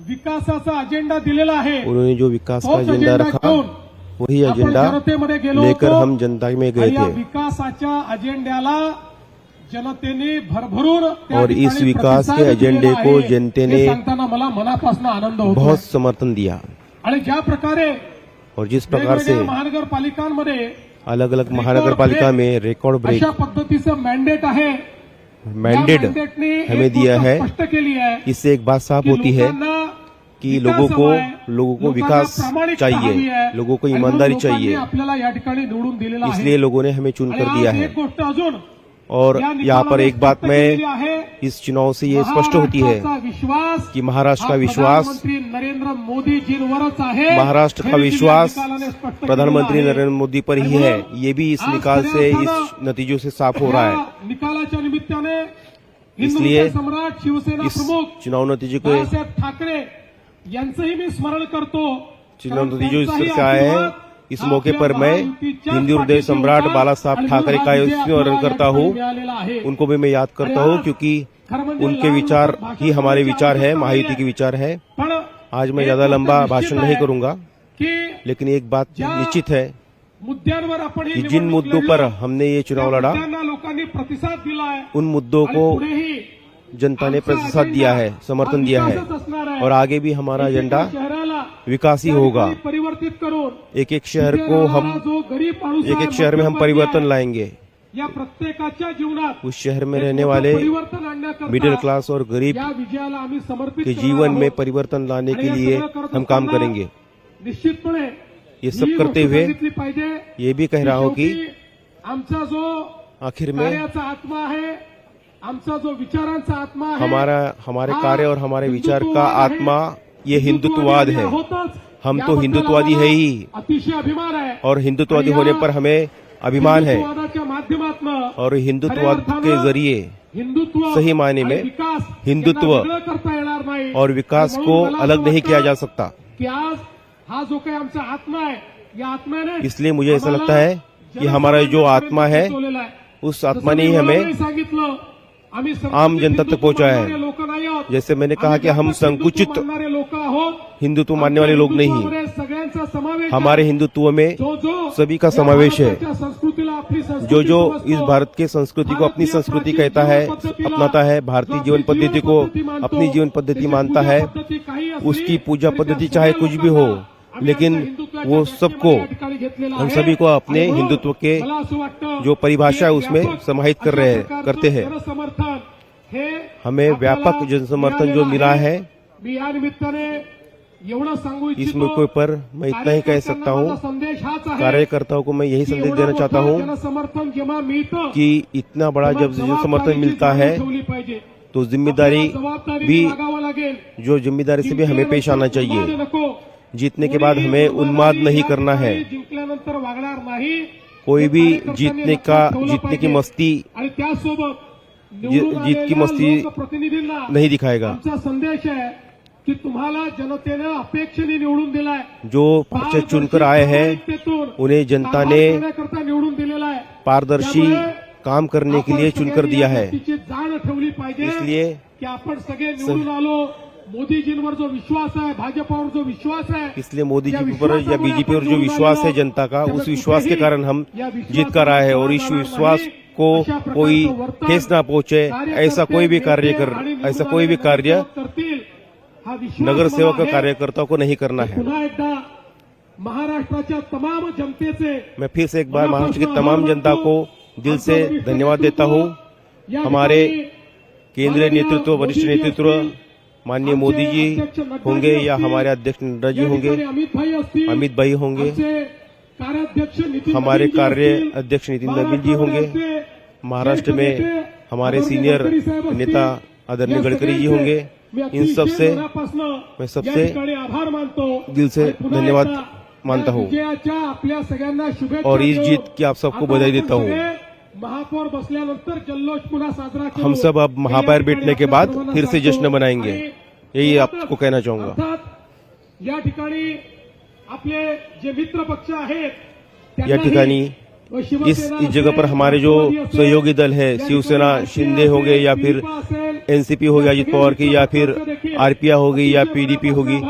S11: विकासाचा अजेंडा दिलेला आहे,
S10: उन्होंने जो विकास का
S11: तोच
S10: एजेंडा
S11: अजेंडा
S10: रखा,
S11: घेऊन
S10: वही
S11: आपण
S10: एजेंडा
S11: जनतेमध्ये गेलो
S10: लेकर
S11: होतो.
S10: हम जनता में गए
S11: आणि या
S10: थे
S11: विकासाच्या अजेंड्याला जनतेने भरभरून त्या
S10: और इस
S11: ठिकाणी
S10: विकास के
S11: प्रतिसाद
S10: एजेंडे
S11: दिलेला
S10: को
S11: आहे.
S10: जनते
S11: हे
S10: ने
S11: सांगताना मला मनापासून आनंद होतो
S10: बहुत समर्थन दिया
S11: आणि ज्या प्रकारे
S10: और जिस प्रकार से
S11: वेगवेगळ्या महानगरपालिकांमध्ये
S10: अलग अलग महानगरपालिका में रिकॉर्ड ब्रेक
S11: अशा पद्धतीचं मॅन्डेट आहे
S10: मैंडेट हमें दिया है,
S11: स्पष्ट केली आहे
S10: इससे एक बात साफ होती है कि लोगों को विकास चाहिए, लोगों को ईमानदारी चाहिए,
S11: आपल्याला या ठिकाणी निवडून दिलेला आहे।
S10: इसलिए लोगों ने हमें चुनकर दिया है।
S11: एक गोष्ट अजून
S10: और यहाँ पर एक बात मैं इस चुनाव से ये स्पष्ट होती है
S11: विश्वास
S10: कि महाराष्ट्र का विश्वास
S11: प्रधानमंत्री नरेंद्र मोदी जींवरच आहे।
S10: महाराष्ट्र का विश्वास प्रधानमंत्री नरेंद्र मोदी पर ही है। ये भी इस निकाल से, इस नतीजों से साफ हो रहा है।
S11: निकालाच्या निमित्ताने
S10: इसलिए
S11: सम्राट शिवसेना
S10: इस
S11: प्रमुख
S10: चुनाव नतीजे को
S11: बाळासाहेब ठाकरे यांचंही मी स्मरण करतो।
S10: चुनाव नतीजों से आए हैं, इस मौके पर मैं हिंदू हृदय सम्राट बाला साहब ठाकरे का स्मरण करता हूँ। उनको भी मैं याद करता हूँ क्योंकि उनके विचार ही हमारे विचार है, महायुति के विचार है। आज मैं ज्यादा लंबा भाषण नहीं करूंगा, लेकिन एक बात निश्चित है कि जिन मुद्दों पर हमने ये चुनाव लड़ा,
S11: लोकांनी प्रतिसाद दिलाय,
S10: उन मुद्दों को जनता ने प्रतिसाद दिया है, समर्थन दिया है। और आगे भी हमारा एजेंडा विकास ही होगा।
S11: परिवर्तित करून
S10: एक एक शहर को हम, एक एक शहर में हम परिवर्तन लाएंगे।
S11: या प्रत्येकाच्या जीवनात
S10: उस शहर में रहने वाले
S11: परिवर्तन आणण्याकरता
S10: मिडिल क्लास और गरीब
S11: या विजयाला आम्ही समर्पित
S10: के
S11: करणार
S10: जीवन में
S11: आहोत।
S10: परिवर्तन लाने के लिए हम काम करेंगे।
S11: निश्चितपणे
S10: ये सब करते हुए
S11: सांगितली पाहिजे
S10: ये भी कह रहा हूँ कि
S11: आमचा जो
S10: आखिर में
S11: कार्याचा आत्मा आहे, आमचा जो विचारांचा आत्मा आहे,
S10: हमारे कार्य और हमारे विचार का आत्मा ये हिंदुत्ववाद है। हम तो हिंदुत्ववादी है ही,
S11: अतिशय अभिमान आहे।
S10: और हिंदुत्ववादी होने पर हमें अभिमान है।
S11: हिंदुत्वादाच्या माध्यमातून
S10: और हिंदुत्ववाद के जरिए
S11: हिंदुत्व
S10: सही मायने में
S11: विकास
S10: हिंदुत्व
S11: यांना वेगळं करता येणार नाही।
S10: और विकास
S11: आणि
S10: को
S11: म्हणून मला
S10: अलग
S11: असं
S10: नहीं किया
S11: वाटतं
S10: जा सकता।
S11: कि आज हा जो काही आमचा आत्मा आहे, या आत्म्याने
S10: इसलिए मुझे ऐसा लगता है कि हमारा जो आत्मा है, उस आत्मा ने ही हमें
S11: सांगितलं आम्ही
S10: आम जनता तक पहुंचाया है।
S11: लोक नाही आहोत।
S10: जैसे मैंने कहा कि हम संकुचित
S11: मानणारे लोक आहोत।
S10: हिंदुत्व मानने वाले लोग नहीं,
S11: हिंदुत्वामध्ये सगळ्यांचा समावेश आहे।
S10: हमारे हिंदुत्व में
S11: जो
S10: सभी का समावेश है।
S11: भारताच्या संस्कृतीला आपली संस्कृती
S10: जो
S11: समजतो,
S10: इस भारत के संस्कृति को अपनी संस्कृती कहता है, अपनाता है, भारतीय जीवन पद्धति को अपनी जीवन पद्धति मानता है, उसकी पूजा पद्धति चाहे कुछ भी हो, लेकिन वो सबको, हम सभी को अपने हिंदुत्व के जो परिभाषा है उसमें समाहित करते हैं। हमें व्यापक जनसमर्थन जो मिला है, इस मौके पर मैं इतना ही कह सकता हूँ, कार्यकर्ताओं को मैं यही संदेश देना चाहता हूँ कि इतना बड़ा जब जनसमर्थन मिलता है तो जिम्मेदारी भी, जो जिम्मेदारी से भी हमें पेश आना चाहिए। जीतने के बाद हमें उन्माद नहीं करना है, कोई भी जीतने की मस्ती, जीत की मस्ती नहीं दिखाएगा।
S11: संदेश है कि तुम्हाला जनतेने अपेक्षेने निवडून दिलाय,
S10: जो पर्चे चुनकर आए हैं उन्हें जनता ने
S11: निवडून दिलेला आहे।
S10: पारदर्शी काम करने के लिए चुनकर दिया है।
S11: जाण ठेवली पाहिजे,
S10: इसलिए
S11: कि आपण सगळे निवडून आलो। मोदीजींवर जो विश्वास है, भाजपावर जो विश्वास है,
S10: इसलिए मोदी जी पर या बीजेपी पर जो विश्वास है जनता का, उस विश्वास के कारण हम जीत कर आए हैं। और इस विश्वास को कोई ठेस ना पहुंचे, ऐसा कोई भी कार्य नगर सेवक कार्यकर्ताओं को नहीं करना है।
S11: पुन्हा एकदा महाराष्ट्राच्या तमाम जनतेचे,
S10: मैं फिर से एक बार महाराष्ट्र की तमाम जनता को दिल से धन्यवाद देता हूँ। हमारे केंद्रीय नेतृत्व, वरिष्ठ नेतृत्व माननीय मोदी जी होंगे या हमारे अध्यक्ष नड्डा जी होंगे, अमित भाई होंगे, हमारे कार्य अध्यक्ष नितिन नवीन जी होंगे, महाराष्ट्र में हमारे सीनियर नेता आदरणीय गडकरी जी होंगे। इन सब से मैं सबसे दिल से धन्यवाद मानता हूँ और इस जीत की आप सबको बधाई देता हूँ।
S11: महापौर बसल्यानंतर जल्लोष पुन्हा साजरा करू।
S10: हम सब अब महापौर बैठने के बाद फिर से जश्न मनाएंगे, यही आपको कहना चाहूंगा।
S11: अर्थात या ठिकाणी आपले जे मित्र पक्ष आहेत,
S10: या ठिकाणी इस जगह पर हमारे जो सहयोगी दल है, शिवसेना शिंदे होंगे या फिर एनसीपी होगी अजित पवार की, या फिर आरपीआई होगी या पीडीपी होगी,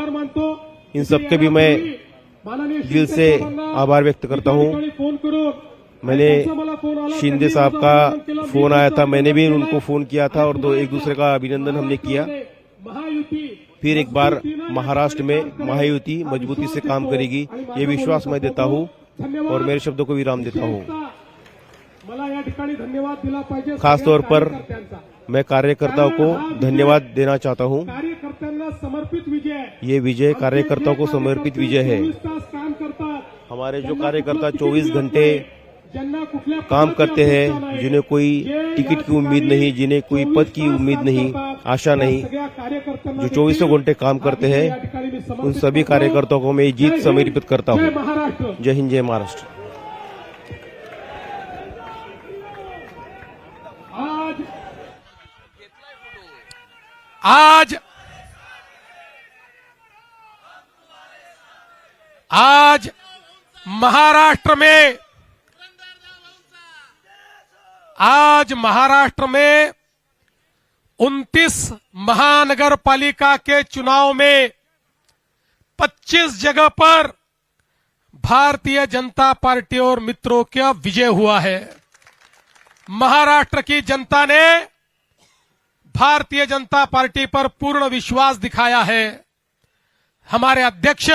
S10: इन सबके भी मैं दिल से आभार व्यक्त करता हूँ। मैंने शिंदे साहब का फोन आया था, मैंने भी उनको फोन किया था और एक दूसरे का अभिनंदन हमने किया। फिर एक बार महाराष्ट्र में महायुति मजबूती से काम करेगी, ये विश्वास मैं देता हूँ और मेरे शब्दों को विराम देता हूँ। खास तौर पर मैं कार्यकर्ताओं को धन्यवाद देना चाहता हूँ। ये विजय कार्यकर्ताओं को समर्पित विजय है। हमारे जो कार्यकर्ता 24 घंटे काम करते हैं, जिन्हें कोई टिकट की उम्मीद नहीं, जिन्हें कोई पद की उम्मीद नहीं, आशा नहीं, जो 24 घंटे काम करते हैं, उन सभी कार्यकर्ताओं को मैं जीत समर्पित करता हूँ। जय हिंद, जय महाराष्ट्र।
S12: आज महाराष्ट्र में 29 महानगर पालिका के चुनाव में 25 जगह पर भारतीय जनता पार्टी और मित्रों का विजय हुआ है। महाराष्ट्र की जनता ने भारतीय जनता पार्टी पर पूर्ण विश्वास दिखाया है। हमारे अध्यक्ष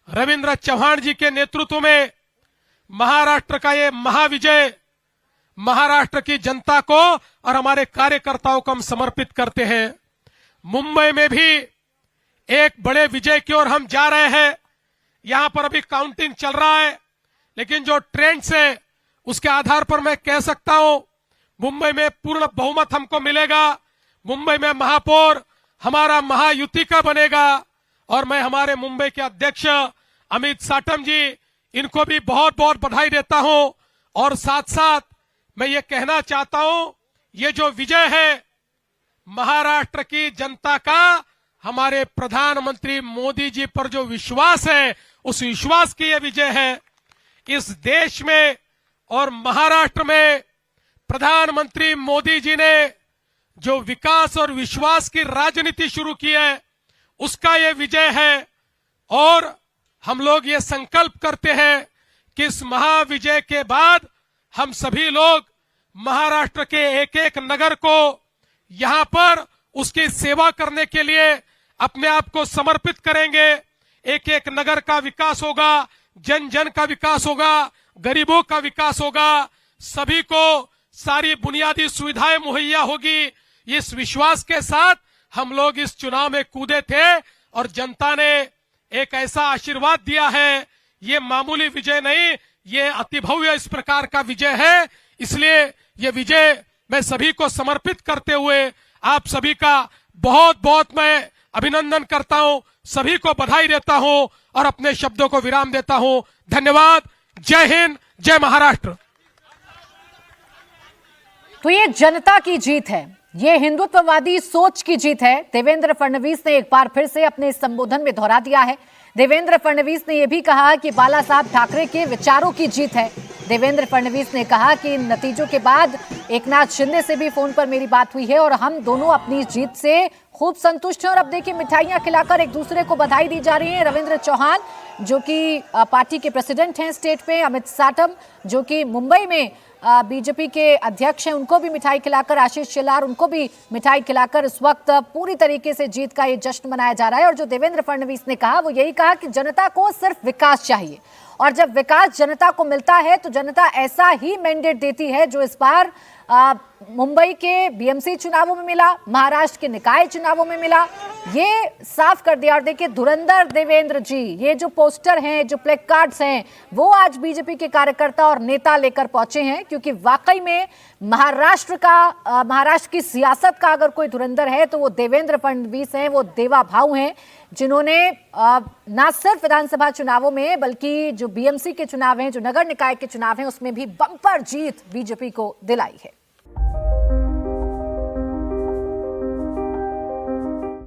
S12: रविंद्र चौहान जी के नेतृत्व में महाराष्ट्र का ये महाविजय महाराष्ट्र की जनता को और हमारे कार्यकर्ताओं को हम समर्पित करते हैं। मुंबई में भी एक बड़े विजय की ओर हम जा रहे हैं। यहां पर अभी काउंटिंग चल रहा है, लेकिन जो ट्रेंड्स है उसके आधार पर मैं कह सकता हूं मुंबई में पूर्ण बहुमत हमको मिलेगा। मुंबई में महापौर हमारा महायुति का बनेगा और मैं हमारे मुंबई के अध्यक्ष अमित साटम जी, इनको भी बहुत बहुत बधाई देता हूं। और साथ साथ मैं ये कहना चाहता हूं, ये जो विजय है महाराष्ट्र की जनता का, हमारे प्रधानमंत्री मोदी जी पर जो विश्वास है, उस विश्वास की ये विजय है। इस देश में और महाराष्ट्र में प्रधानमंत्री मोदी जी ने जो विकास और विश्वास की राजनीति शुरू की है, उसका ये विजय है। और हम लोग ये संकल्प करते हैं कि इस महाविजय के बाद हम सभी लोग महाराष्ट्र के एक एक नगर को यहां पर उसकी सेवा करने के लिए अपने आप को समर्पित करेंगे। एक एक नगर का विकास होगा, जन जन का विकास होगा, गरीबों का विकास होगा, सभी को सारी बुनियादी सुविधाएं मुहैया होगी। इस विश्वास के साथ हम लोग इस चुनाव में कूदे थे और जनता ने एक ऐसा आशीर्वाद दिया है। ये मामूली विजय नहीं, ये अतिभव्य इस प्रकार का विजय है। इसलिए ये विजय मैं सभी को समर्पित करते हुए आप सभी का बहुत बहुत मैं अभिनंदन करता हूं, सभी को बधाई देता हूं और अपने शब्दों को विराम देता हूं। धन्यवाद। जय हिंद, जय महाराष्ट्र।
S1: तो ये जनता की जीत है, ये हिंदुत्ववादी सोच की जीत है। देवेंद्र फडणवीस ने एक बार फिर से अपने संबोधन में दोहरा दिया है। देवेंद्र फडणवीस ने यह भी कहा कि बाला साहब ठाकरे के विचारों की जीत है। देवेंद्र फडणवीस ने कहा कि इन नतीजों के बाद एकनाथ शिंदे से भी फोन पर मेरी बात हुई है और हम दोनों अपनी जीत से खूब संतुष्ट हैं। और अब देखिए मिठाइयां खिलाकर एक दूसरे को बधाई दी जा रही है। रविंद्र चौहान जो कि पार्टी के प्रेसिडेंट हैं स्टेट पे, अमित साटम जो कि मुंबई में बीजेपी के अध्यक्ष हैं, उनको भी मिठाई खिलाकर, आशीष शेलार उनको भी मिठाई खिलाकर इस वक्त पूरी तरीके से जीत का ये जश्न मनाया जा रहा है। और जो देवेंद्र फडणवीस ने कहा वो यही कहा कि जनता को सिर्फ विकास चाहिए और जब विकास जनता को मिलता है तो जनता ऐसा ही मैंडेट देती है जो इस बार मुंबई के बीएमसी चुनावों में मिला, महाराष्ट्र के निकाय चुनावों में मिला। ये साफ कर दिया। और देखिए धुरंधर देवेंद्र जी, ये जो पोस्टर हैं, जो प्लेक कार्ड्स हैं, वो आज बीजेपी के कार्यकर्ता और नेता लेकर पहुंचे हैं, क्योंकि वाकई में महाराष्ट्र की सियासत का अगर कोई धुरंधर है तो वो देवेंद्र फडणवीस हैं। वो देवा भाऊ हैं जिन्होंने ना सिर्फ विधानसभा चुनावों में बल्कि जो बीएमसी के चुनाव हैं, जो नगर निकाय के चुनाव हैं, उसमें भी बम्पर जीत बीजेपी को दिलाई है।